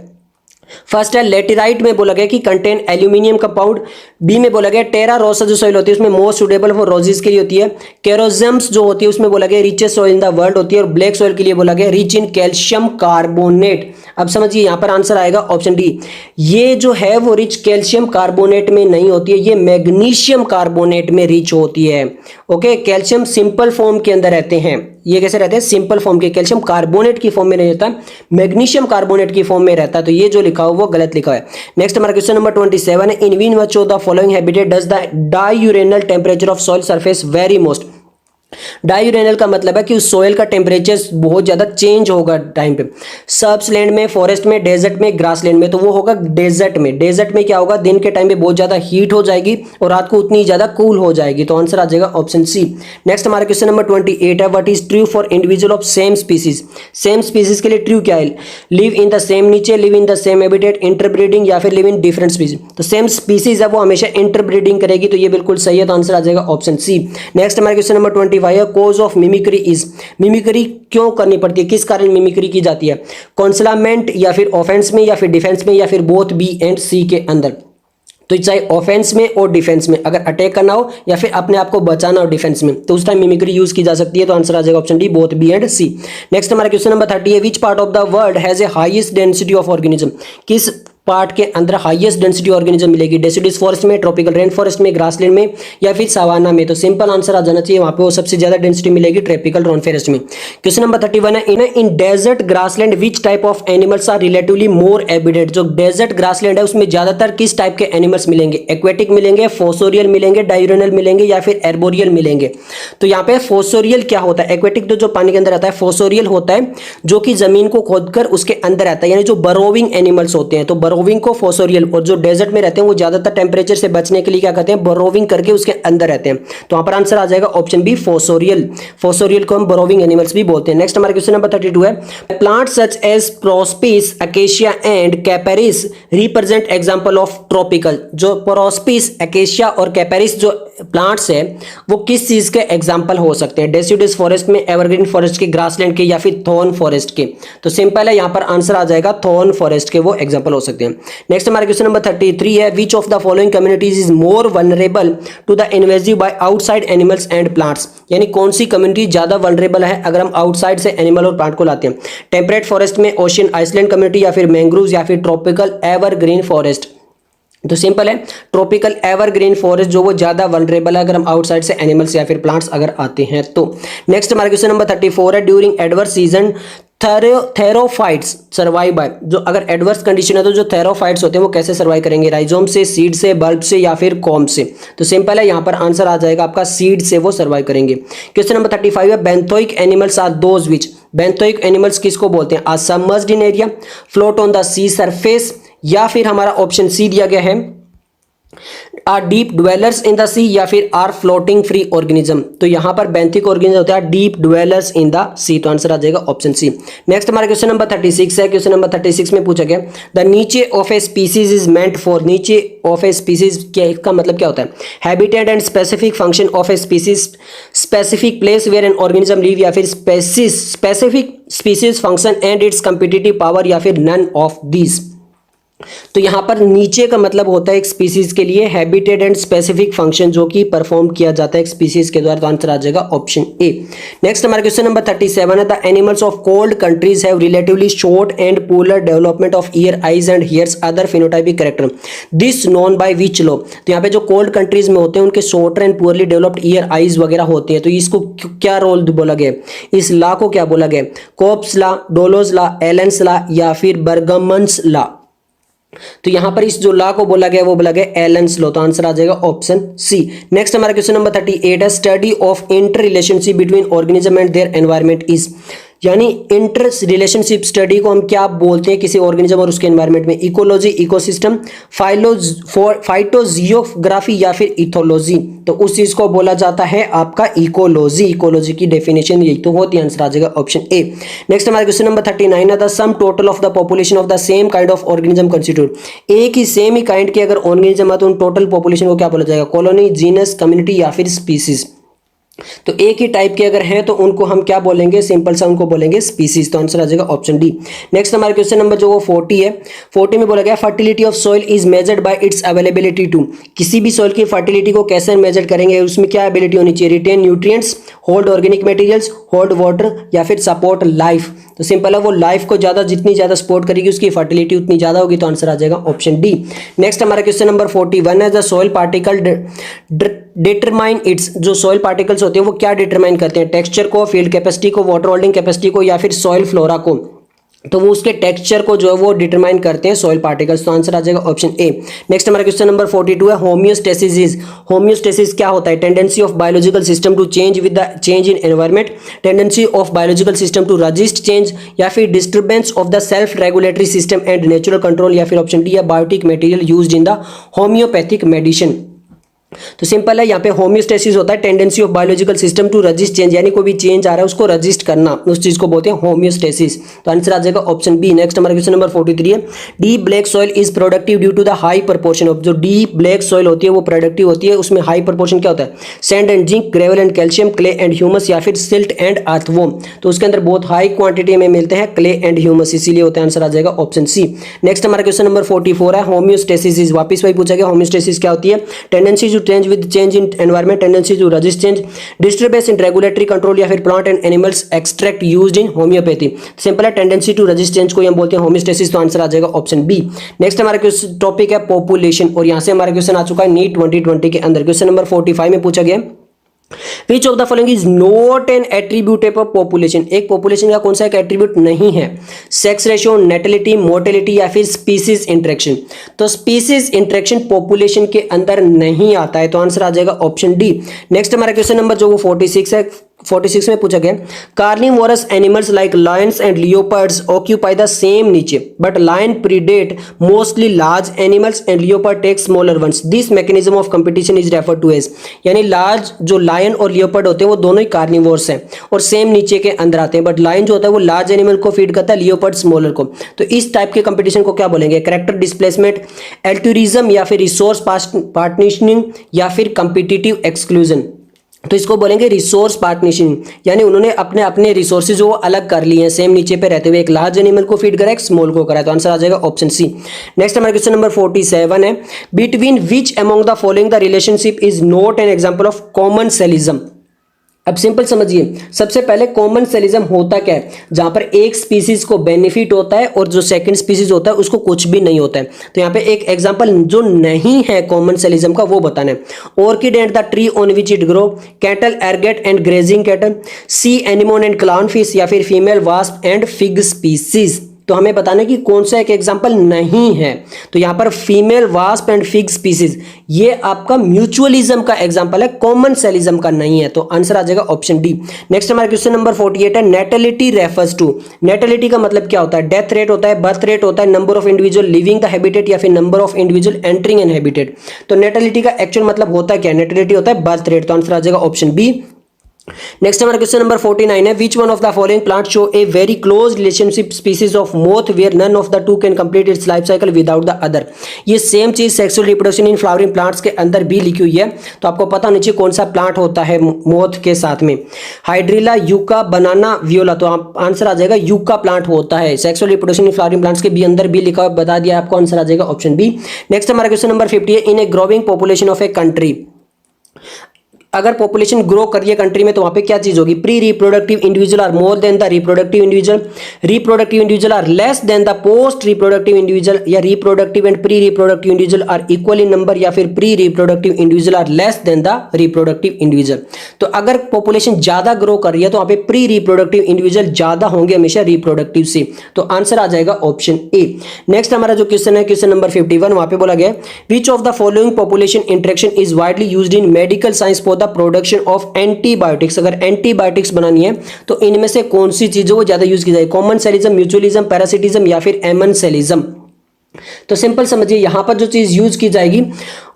फर्स्ट है लेटेराइट में बोला गया कि कंटेन एल्यूमिनियम कंपाउंड, बी में बोला गया टेरा रोसा जो सॉइल होती है उसमें मोस्ट सुटेबल फॉर रोजेस के लिए होती है, केरोजम्स जो होती है उसमें बोला गया richest soil in the world होती है, और ब्लैक सॉइल के लिए बोला गया रिच इन कैल्शियम कार्बोनेट। अब समझिए यहां पर आंसर आएगा ऑप्शन डी, ये जो है वो रिच कैल्शियम कार्बोनेट में नहीं होती है, ये मैग्नीशियम कार्बोनेट में रिच होती है। ओके, कैल्शियम सिंपल फॉर्म के अंदर रहते हैं, ये कैसे रहते हैं? सिंपल फॉर्म के, कैल्शियम कार्बोनेट की फॉर्म में नहीं रहता, मैग्नीशियम कार्बोनेट की फॉर्म में रहता है। तो ये जो लिखा हो वो गलत लिखा है। नेक्स्ट हमारा क्वेश्चन नंबर 27 है in which of the following habitat does the diurnal temperature of soil surface vary most. Diurnal का मतलब है कि उस सोयल का टेम्परेचर बहुत ज्यादा चेंज होगा टाइम पे, सर्ब्स लैंड में, फॉरेस्ट में, डेजर्ट में, ग्रासलैंड में। तो वो होगा डेजर्ट में। डेजर्ट में क्या होगा? दिन के टाइम पे बहुत ज्यादा हीट हो जाएगी और रात को उतनी ज्यादा कूल हो जाएगी। तो आंसर आ जाएगा ऑप्शन सी। नेक्स्ट हमारा क्वेश्चन नंबर 28 है what is true for individual of same species. Same species के लिए ट्रू क्या है? लिव इन द सेम नीचे, live in the same habitat, interbreeding, या फिर लिव इन डिफरेंट स्पीसीज। तो सेम स्पीसीज है वो हमेशा इंटरब्रीडिंग करेगी, तो ये बिल्कुल सही है। तो आंसर आ जाएगा ऑप्शन सी। नेक्स्ट हमारा क्वेश्चन नंबर 25 है cause of mimicry is. Mimicry क्यों करनी पड़ती है, किस कारण मिमिक्री की जाती है? कॉन्सलामेंट, या फिर ऑफेंस में, या फिर डिफेंस में, या फिर बोथ बी एंड सी के अंदर। तो चाहे ऑफेंस में और डिफेंस में, अगर अटैक करना हो या फिर अपने आप को बचाना हो डिफेंस में, तो उस टाइम मिमिक्री यूज की जा सकती है। तो आंसर आ जाएगा option D, both B and C. Next हमारा क्वेश्चन नंबर 30 है which part of the world has a highest density of organism. किस पार्ट के अंदर हाईएस्ट डेंसिटी ऑर्गेनिज्म मिलेगी? डेसिडियस फॉरेस्ट में, ट्रॉपिकल रेन फॉरेस्ट में, ग्रासलैंड में, या फिर सवाना में? तो सिंपल आंसर आ जाना चाहिए, वहां पे वो सबसे ज्यादा डेंसिटी मिलेगी ट्रॉपिकल रेन फॉरेस्ट में। क्वेश्चन नंबर 31 है in desert grassland which type of animals are relatively more evident. जो डेजर्ट ग्रासलैंड है उसमें ज्यादातर किस टाइप के एनिमल्स मिलेंगे? एक्वेटिक मिलेंगे, फोसोरियल मिलेंगे, डायूरेनल मिलेंगे, या फिर एर्बोरियल मिलेंगे? तो यहाँ पे फोसोरियल क्या होता है? एक्वेटिक तो जो पानी के अंदर रहता है, फोसोरियल होता है जो कि जमीन को खोदकर उसके अंदर रहता है, यानी जो बरोविंग एनिमल्स होते हैं। तो बरोविंग को फोसोरियल, और जो डेजर्ट में रहते हैं वो ज्यादातर टेंपरेचर से बचने के लिए क्या करते हैं? बरोविंग करके उसके अंदर रहते हैं। तो वहां पर आंसर आ जाएगा ऑप्शन बी, फोसोरियल। फोसोरियल को हम बरोविंग एनिमल्स भी बोलते हैं। नेक्स्ट हमारा क्वेश्चन नंबर 32 है plant such as prosopis, acacia and capparis represent example of tropical. जो प्रोस्पिस, अकेशिया और कैपेरिस जो प्लांट्स है वो किस चीज के एग्जांपल हो सकते हैं? डेसिडुअस फॉरेस्ट में, एवरग्रीन फॉरेस्ट के, ग्रासलैंड के, या फिर थॉर्न फॉरेस्ट के? तो सिंपल है, यहां पर आंसर आ जाएगा थॉर्न फॉरेस्ट के वो एग्जांपल हो सकते हैं। नेक्स्ट हमारा क्वेश्चन नंबर 33 है which of the following communities is more vulnerable to the invasive by outside animals and plants. यानी कौन सी कम्युनिटी ज्यादा वल्नरेबल है अगर हम आउटसाइड से एनिमल और प्लांट को लाते हैं? टेम्परेट फॉरेस्ट में, ओशियन आइसलैंड कम्युनिटी, या फिर मैंग्रोव्स, या फिर ट्रॉपिकल एवरग्रीन फॉरेस्ट? तो सिंपल है, ट्रॉपिकल एवरग्रीन फॉरेस्ट जो वो ज्यादा वल्नरेबल है अगर हम आउटसाइड से एनिमल्स या फिर प्लांट्स अगर आते हैं तो। नेक्स्ट हमारा क्वेश्चन नंबर 34 है during adverse season therophytes survive by, जो अगर एडवर्स कंडीशन है तो जो थेरोफाइट्स होते हैं वो कैसे सर्वाइव करेंगे, राइजोम से, सीड से, बल्ब से या फिर कॉम से। तो सिंपल है, यहाँ पर आंसर आ जाएगा आपका सीड से वो सर्वाइव करेंगे। क्वेश्चन नंबर 35 है benthic animals are those which, benthic animals किसको बोलते हैं, are submerged in area, float on the sea surface, या फिर हमारा ऑप्शन सी दिया गया है are deep dwellers in the sea, या फिर आर फ्लोटिंग फ्री ऑर्गेनिज्म। तो यहां पर बेंथिक ऑर्गेनिज्म होता है डीप ड्वेलर्स इन द सी, तो आंसर आ जाएगा ऑप्शन सी। नेक्स्ट हमारा क्वेश्चन नंबर 36 है। क्वेश्चन नंबर 36 में पूछा गया the niche of a species is meant for, niche of a species का मतलब क्या होता है, habitat and specific function of a species, specific place where an organism live, या फिर specific species function and its competitive power, या फिर none of these. तो यहां पर नीचे का मतलब होता है एक स्पीसीज के लिए हैबिटेट एंड स्पेसिफिक फंक्शन जो कि परफॉर्म किया जाता है एक स्पीसीज के द्वारा, तो आंसर आ जाएगा ऑप्शन ए। नेक्स्ट हमारा क्वेश्चन नंबर 37 है the animals of cold countries have relatively short and polar development of ear, eyes and hears other phenotypic character, this known by which law. तो यहाँ पे जो कोल्ड कंट्रीज में होते हैं उनके shorter and poorly developed year, eyes वगैरह होते हैं, तो इसको क्या रोल बोला गया, इस लॉ को क्या बोला गया, कोप्स लॉ, डोलोज लॉ, एलेंस लॉ, या फिर बर्गमन्स लॉ। तो यहां पर इस जो लॉ को बोला गया वो बोला गया एलेंस लॉ, तो आंसर आ जाएगा ऑप्शन सी। नेक्स्ट हमारा क्वेश्चन नंबर 38 है study of inter relationship between organism and their environment is, यानी इंटर रिलेशनशिप स्टडी को हम क्या बोलते हैं किसी ऑर्गेनिज्म और उसके एनवायरनमेंट में, इकोलॉजी, इकोसिस्टम, फाइटोजियोग्राफी, या फिर इथोलॉजी। तो उस चीज को बोला जाता है आपका इकोलॉजी, इकोलॉजी की डेफिनेशन यही तो होती है, आंसर आ जाएगा ऑप्शन ए। नेक्स्ट हमारा क्वेश्चन नंबर 39 है the sum total of the population of the same kind of organism constitute, एक ही सेम ही काइंड के अगर ऑर्गेनिज्म है तो उन टोटल पॉपुलेशन को क्या बोला जाएगा, कॉलोनी, जीनस, कम्युनिटी, या फिर स्पीसीज। तो एक ही टाइप के अगर हैं तो उनको हम क्या बोलेंगे, सिंपल सा उनको बोलेंगे स्पीसीज, तो आंसर आ जाएगा ऑप्शन डी। नेक्स्ट हमारा क्वेश्चन नंबर जो वो 40 है, 40 में बोला गया fertility of soil is measured by its availability to, किसी भी सॉइल की फर्टिलिटी को कैसे मेजर करेंगे, उसमें क्या एबिलिटी होनी चाहिए, retain nutrients, hold organic materials, hold water, या फिर सपोर्ट लाइफ। तो सिंपल है वो लाइफ को ज्यादा जितनी ज्यादा सपोर्ट करेगी उसकी फर्टिलिटी उतनी ज्यादा होगी, तो आंसर आ जाएगा ऑप्शन डी। नेक्स्ट हमारा क्वेश्चन नंबर 41 है the soil particle determine its, जो सॉइल पार्टिकल्स होते हैं वो क्या डिटरमाइन करते हैं, टेक्सचर को, फील्ड कैपेसिटी को, वाटर होल्डिंग कैपेसिटी को, या फिर सॉइल फ्लोरा को। तो वो उसके टेक्सचर को जो है वो डिटरमाइन करते हैं सॉइल पार्टिकल्स, तो आंसर आ जाएगा ऑप्शन ए। नेक्स्ट हमारा क्वेश्चन नंबर 42 है होमियोस्टेसिस इज, होमियोस्टेसिस क्या होता है, tendency of biological system to change with the change in environment, tendency of biological system to resist change, या फिर disturbance of the self regulatory system and natural control, या फिर option D है biotic material used in the homeopathic medicine. तो simple है, यहाँ पे homeostasis होता है tendency of biological system to resist change, यानी कोई भी चेंज आ रहा है उसको रजिस्ट करना, उस चीज को बोलते हैं होमियोस्टेसिस, तो आंसर आ जाएगा ऑप्शन बी। नेक्स्ट हमारा क्वेश्चन नंबर 43 है deep black soil is productive due to the high proportion of, जो डीप ब्लैक सॉइल होती है वो प्रोडक्टिव होती है, उसमें हाई प्रोपोर्शन क्या होता है, sand and zinc, gravel and calcium, clay and humus, या फिर सिल्ट एंड अर्थवॉर्म। तो उसके अंदर बहुत हाई क्वांटिटी में मिलते हैं क्ले एंड ह्यूमस, इसीलिए होता है, आंसर आ जाएगा ऑप्शन सी। नेक्स्ट हमारा क्वेश्चन नंबर 44 है होमियोस्टेसिस इज, वापस वही पूछा गया होमियोस्टेसिस क्या होती है, tendency to change with change environment, tendency to resist change, disturbance in regulatory control, या फिर plant and animals extract used in homeopathy. Simple है टेंडेंसी टू रजिस्ट चेंज को हम बोलते हैं होमियोस्टेसिस, तो आंसर आ जाएगा ऑप्शन बी। नेक्स्ट हमारा टॉपिक है पॉपुलेशन, और यहां से हमारा क्वेश्चन आ चुका है नीट 2020 के अंदर। क्वेश्चन नंबर 45 में पूछा गया Which of the following is not an attribute of population, एक पॉपुलेशन का कौन सा एक एट्रीब्यूट नहीं है, सेक्स रेशियो, नेटिलिटी, मोर्टेलिटी, या फिर स्पीसीज इंटरेक्शन। तो स्पीसीज इंटरेक्शन पॉपुलेशन के अंदर नहीं आता है, तो आंसर आ जाएगा ऑप्शन डी। नेक्स्ट हमारा क्वेश्चन नंबर जो वो 46 है, 46 में पूछा गया carnivorous animals like lions and leopards occupy the same niche but lion predate mostly large animals and leopard take smaller ones, this mechanism of competition is referred to as, यानी large जो lion और leopard होते हैं वो दोनों ही carnivores हैं और same नीचे के अंदर आते हैं, बट लायन जो होता है वो लार्ज एनिमल को फीड करता है, लियोपर्ड स्मॉलर को। तो इस टाइप के कंपटीशन को क्या बोलेंगे, कैरेक्टर डिस्प्लेसमेंट, एल्टूरिज्म, या फिर रिसोर्स पार्टनिशिंग, या फिर कंपिटिटिव एक्सक्लूजन। तो इसको बोलेंगे रिसोर्स पार्टनिशिंग, यानी उन्होंने अपने अपने रिसोर्सेज वो अलग कर लिए हैं, सेम नीचे पे रहते हुए एक लार्ज एनिमल को फीड करा, एक स्मॉल को करा, तो आंसर आ जाएगा ऑप्शन सी। नेक्स्ट हमारा क्वेश्चन नंबर 47 है between which among the following the relationship is not an example of commensalism, अब सिंपल समझिए, सबसे पहले कॉमन सेलिज्म होता क्या है, जहां पर एक स्पीसीज को बेनिफिट होता है और जो सेकंड स्पीसीज होता है उसको कुछ भी नहीं होता है। तो यहाँ पे एक एग्जांपल जो नहीं है कॉमन सेलिज्म का वो बताना है। Orchid and the tree on which it grow, cattle एरगेट and grazing cattle, sea anemone and clown fish, या फिर female wasp and fig species. तो हमें बताना है कि कौन सा एक एग्जांपल नहीं है। तो यहां पर female wasp and fig species ये आपका म्यूचुअलिज्म का एग्जांपल है, कॉमन सेलिज्म का नहीं है। तो आंसर आ जाएगा ऑप्शन डी। नेक्स्ट हमारा क्वेश्चन नंबर 48 है, नेटेलिटी रेफर्स टू। नेटेलिटी का मतलब क्या होता है? डेथ रेट होता है, बर्थ रेट होता है, number of individual living the habitat, या फिर number of individual entering an habitat. तो नेटेलिटी का एक्चुअल मतलब होता है क्या? नेटेलिटी होता है बर्थ रेट। तो आंसर आ जाएगा ऑप्शन बी। नेक्स्ट हमारा क्वेश्चन नंबर 49 है, which one of the following plant show a very close relationship species of moth where none of the two can complete its life cycle without the other. ये same चीज sexual reproduction in flowering plants के अंदर भी लिखी हुई है। तो आपको पता होना चाहिए कौन सा प्लांट होता है मोथ के साथ में। हाइड्रिला, यूका, बनाना, वियोला। तो आंसर आ जाएगा यूका प्लांट होता है। Sexual reproduction in flowering plants के भी अंदर भी लिखा हुआ, बता दिया आपको, आंसर आ जाएगा ऑप्शन बी। नेक्स्ट हमारा क्वेश्चन नंबर 50 है, in a growing population of a country. अगर पॉपुलेशन ग्रो कर रही है कंट्री में तो वहां पे क्या चीज होगी? Pre reproductive individual are more than the reproductive individual, reproductive individual are less than the post reproductive individual, या reproductive and pre reproductive individual are equal in number, या फिर pre reproductive individual are less than the reproductive individual. तो अगर population ज्यादा grow कर रही है तो वहां पे प्री रिप्रोडक्टिव इंडिविजुअल ज्यादा होंगे हमेशा रिप्रोडक्टिव से। तो आंसर आ जाएगा ऑप्शन ए। नेक्स्ट हमारा जो क्वेश्चन है, क्वेश्चन नंबर 51, वहां पे बोला गया विच of the following population interaction is widely used in medical science for the production of antibiotics. अगर एंटीबायोटिक्स बनानी है तो इनमें से कौन सी चीजों को ज्यादा यूज की जाए? कॉमन सेलिज्म, म्यूचुअलिज्म, पैरासिटिज्म, या फिर एमनसेलिज्म। तो सिंपल समझिए, यहां पर जो चीज यूज की जाएगी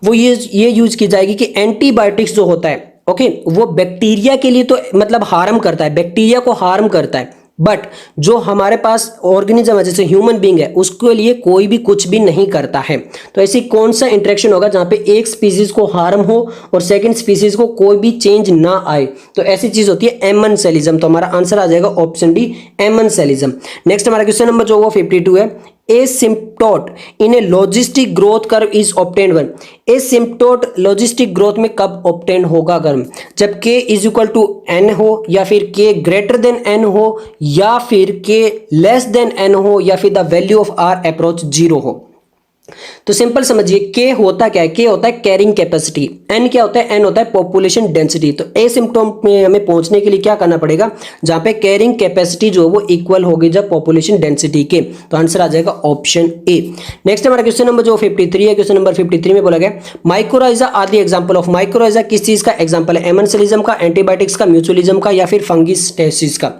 वो ये यूज की जाएगी कि एंटीबायोटिक्स जो होता है, ओके, वो बैक्टीरिया के लिए तो मतलब हार्म करता है, बैक्टीरिया को हार्म करता है, बट जो हमारे पास ऑर्गेनिज्म है जैसे ह्यूमन बीइंग है उसके लिए कोई भी कुछ भी नहीं करता है। तो ऐसी कौन सा इंटरेक्शन होगा जहां पे एक स्पीसीज को हार्म हो और सेकंड स्पीसीज को कोई भी चेंज ना आए? तो ऐसी चीज होती है एमनसेलिज्म। तो हमारा आंसर आ जाएगा ऑप्शन डी, एमनसेलिज्म। नेक्स्ट हमारा क्वेश्चन नंबर जो वो 52 है, asymptote in a logistic growth curve is obtained when. Asymptote logistic growth में कब ऑब्टेन होगा? कर्व जब k is equal to n हो, या फिर k ग्रेटर देन n हो, या फिर k लेस देन n हो, या फिर the value of r approach 0 हो। तो सिंपल समझिए, के होता क्या है? के होता है कैरिंग कैपेसिटी, एन क्या होता है? एन होता है पॉपुलेशन डेंसिटी। तो एसिम्प्टोम में हमें पहुंचने के लिए क्या करना पड़ेगा? जहां पे कैरिंग कैपेसिटी जो है वो इक्वल होगी जब पॉपुलेशन डेंसिटी के। तो आंसर आ जाएगा ऑप्शन ए। नेक्स्ट हमारा क्वेश्चन नंबर जो 53 है, क्वेश्चन नंबर 53 में बोला गया mycorrhiza are the example of. Mycorrhiza किस चीज का एग्जांपल है? एमनसेलिज्म का, एंटीबायोटिक्स का, म्यूचुअलिज्म का, या फिर फंगिस्टेसिस का।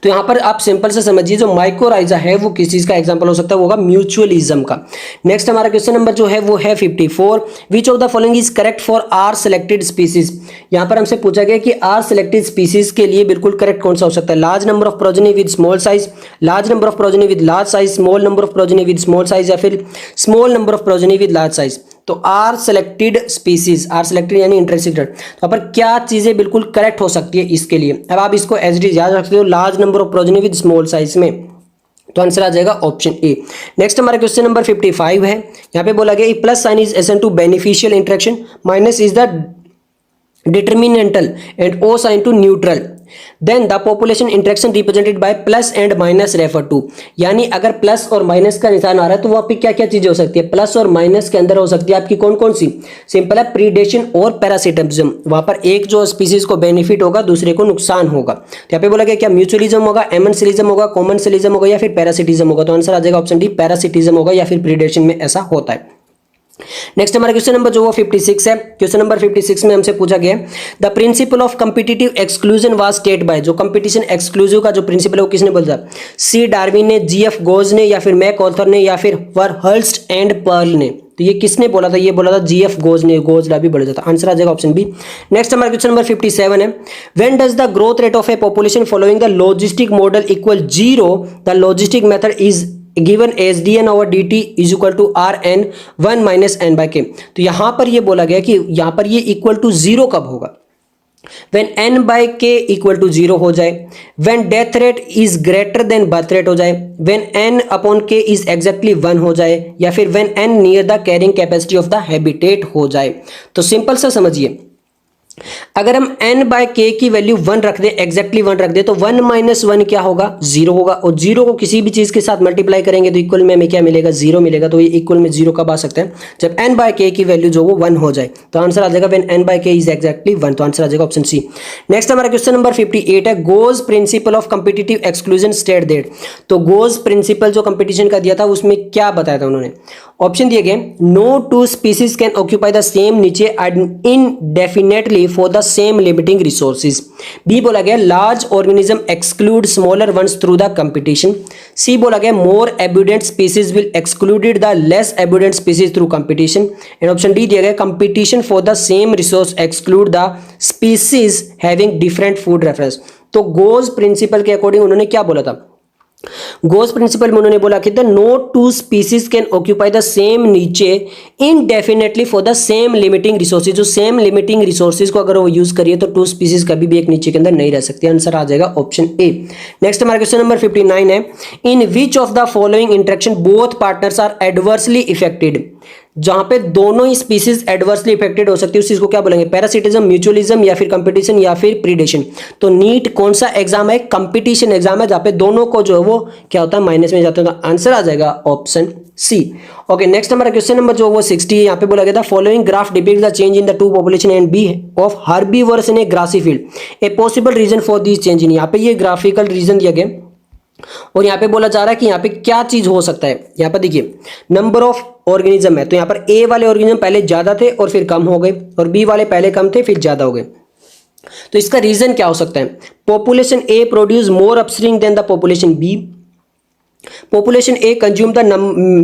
तो यहां पर आप सिंपल से समझिए, जो माइक्रोराइजा है वो किस चीज का एग्जांपल हो सकता है? वो होगा म्यूचुअलिज्म का। नेक्स्ट हमारा क्वेश्चन नंबर जो है वो है 54, which of the following is correct for r selected species. यहां पर हमसे पूछा गया कि आर सिलेक्टेड स्पीसीज के लिए बिल्कुल करेक्ट कौन सा हो सकता है? Large number of progeny with small size, large number of progeny with large size, small number of progeny with small size, या फिर small number of progeny with large size. तो r selected species, r selected यानी interested, तो पर क्या चीजें बिल्कुल correct हो सकती है इसके लिए? अब आप इसको एज इट इज याद रख सकते हो, large number of progeny with small size में। तो आंसर आ जाएगा ऑप्शन ए। नेक्स्ट हमारा क्वेश्चन नंबर 55 है, यहां पे बोला गया plus sign is assigned to beneficial interaction, minus is the detrimental and O sign to neutral, then the population interaction represented by plus and minus refer to. यानी अगर plus और minus का निशान आ रहा है तो वहां पे क्या क्या चीजें हो सकती है? प्लस और माइनस के अंदर हो सकती है आपकी कौन कौन सी? सिंपल है, प्रीडेशन और पैरासिटिज्म। वहां पर एक जो स्पीसीज को बेनिफिट होगा दूसरे को नुकसान होगा। तो यहाँ पे बोला गया क्या म्यूचुअलिज्म होगा, एमनसेलिज्म होगा, कॉमन सेलिज्म होगा, या फिर पैरासिटिज्म होगा? तो आंसर आ जाएगा ऑप्शन डी, पैरासिटिज्म होगा, या फिर प्रीडेशन में ऐसा होता है। नेक्स्ट हमारा क्वेश्चन नंबर जो वो 56 है, क्वेश्चन नंबर 56 में हमसे पूछा गया the principle of competitive exclusion was state by. जो कंपटीशन एक्सक्लूसिव का जो प्रिंसिपल है वो किसने बोला? सी डार्विन ने, जीएफ गोज ने, या फिर मैक ऑर्थर ने, या फिर वर्हल्स्ट एंड पर्ल ने। तो ये किसने बोला था? ये बोला था जीएफ गोज ने, गोजला भी बोला जाता। आंसर आ जाएगा ऑप्शन बी। नेक्स्ट हमारा क्वेश्चन नंबर 57 है, when does the growth rate of a population following the logistic model equal 0 the logistic method is given as dn over dt is equal to rn 1 minus n by k। तो यहां पर ये बोला गया कि यहां पर ये इक्वल टू 0 कब होगा? when n by k equal to 0 हो जाए, when death rate is greater than birth rate हो जाए, when n upon k is exactly 1 हो जाए, या फिर when n near the carrying capacity of the habitat हो जाए। तो सिंपल सा समझिए, अगर हम n बाय के की वैल्यू 1 रख दें, एग्जैक्टली 1 रख दें, तो 1 माइनस 1 क्या होगा, 0 होगा। और 0 को किसी भी चीज के साथ मल्टीप्लाई करेंगे तो इक्वल में हमें क्या मिलेगा, 0 मिलेगा। तो ये इक्वल में 0 कब आ सकता है, जब n बाय के की वैल्यू जो वो 1 हो जाए। तो आंसर आ जाएगा व्हेन n बाय के इज एग्जैक्टली 1। तो आंसर आ जाएगा ऑप्शन सी। नेक्स्ट हमारा क्वेश्चन नंबर 58 है, goes principle of competitive exclusion state that. तो गोज प्रिंसिपल जो कंपटीशन का दिया था उसमें क्या बताया था उन्होंने, ऑप्शन दिए गए, no two species can occupy the same niche indefinitely for the same limiting resources. B बोला गया, large organism exclude smaller ones through the competition. C बोला गया, more abundant species will excluded the less abundant species through competition. And option D दिया गया, competition for the same resource exclude the species having different food reference. तो Gause's principle के according उन्होंने क्या बोला था, गोज प्रिंसिपल में उन्होंने बोला कि the no two species can occupy the same niche indefinitely for the same limiting resources. जो सेम लिमिटिंग रिसोर्सेज को अगर वो यूज करिए तो टू स्पीसीज कभी भी एक नीचे के अंदर नहीं रह सकती। आंसर आ जाएगा ऑप्शन ए। नेक्स्ट हमारा क्वेश्चन नंबर 59 है, in which of the following interaction both partners are adversely affected. जहां पे दोनों ही स्पीसीज एडवर्सली इफेक्टेड हो सकती है उस चीज को क्या बोलेंगे, पैरासिटिज्म, म्यूचुअलिज्म या फिर कंपटीशन या फिर प्रीडेशन। तो नीट कौन सा एग्जाम है, कंपटीशन एग्जाम है, जहां पे दोनों को जो है वो क्या होता है, माइनस में जाते हैं। तो आंसर आ जाएगा ऑप्शन सी। ओके, नेक्स्ट हमारा क्वेश्चन नंबर जो वो 60 है, यहाँ पे बोला गया था, following graph depict the change in the two population and B of herbivores in a grassy field, a possible reason for this change in. यहाँ पे ये ग्राफिकल रीजन दिया गया और यहाँ पे बोला जा रहा है कि यहाँ पे क्या चीज हो सकता है। यहाँ पर देखिए नंबर ऑफ ऑर्गेनिज्म है, तो यहाँ पर ए वाले ऑर्गेनिज्म पहले ज्यादा थे और फिर कम हो गए, और बी वाले पहले कम थे फिर ज्यादा हो गए। तो इसका रीजन क्या हो सकता है, population A produce more upstream than the population B, population A consume the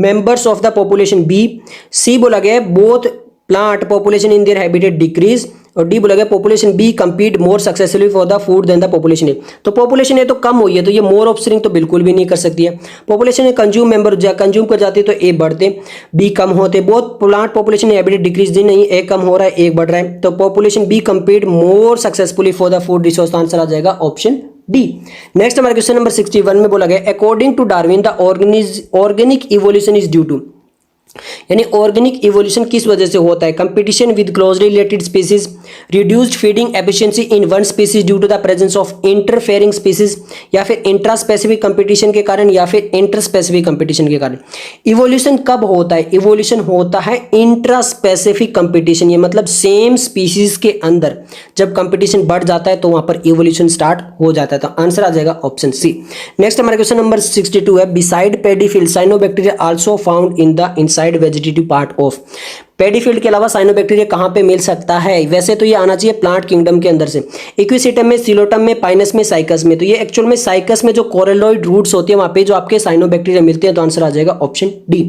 members of the population B, C बोला गया both plant population in their habitat decrease, और डी बोला गया population B compete more successfully for the food than the population A. तो population A तो कम हुई है तो ये मोर ऑफस्प्रिंग तो बिल्कुल भी नहीं कर सकती है। Population A consume member consume कर जाती है तो ए बढ़ते, बी कम होते, बहुत प्लांट पॉपुलेशन हैबिटेट डिक्रीज दी नहीं, ए कम हो रहा है एक बढ़ रहा है, तो population B compete more successfully for the food resource. Answer आ जाएगा ऑप्शन डी। नेक्स्ट हमारा क्वेश्चन नंबर 61 में बोला गया, according to Darwin the organic evolution is due to, यानी ऑर्गेनिक इवोल्यूशन किस वजह से होता है, competition with closely related species, reduced feeding efficiency in one species due to the presence of interfering species, या फिर इंट्रा स्पेसिफिक कंपटीशन के कारण, या फिर इंटर स्पेसिफिक कंपटीशन के कारण। इवोल्यूशन कब होता है, इवोल्यूशन होता है इंट्रा स्पेसिफिक कंपटीशन, ये मतलब सेम स्पीसीज के अंदर जब कंपटीशन बढ़ जाता है तो वहां पर इवोल्यूशन स्टार्ट हो जाता है। तो आंसर आ जाएगा ऑप्शन सी। नेक्स्ट हमारा क्वेश्चन नंबर 62 है, beside paddy field cyanobacteria also found in the inside vegetative part of. Paddy field के अलावा साइनोबैक्टीरिया कहां पे मिल सकता है, वैसे तो ये आना चाहिए प्लांट किंगडम के अंदर से, इक्विसिटम में, सिलोटम में, पाइनस में, साइकस में। तो ये एक्चुअल में साइकस में जो कोरेलॉइड रूट्स होती है वहां पे जो आपके साइनोबैक्टीरिया मिलते हैं। तो आंसर आ जाएगा ऑप्शन डी।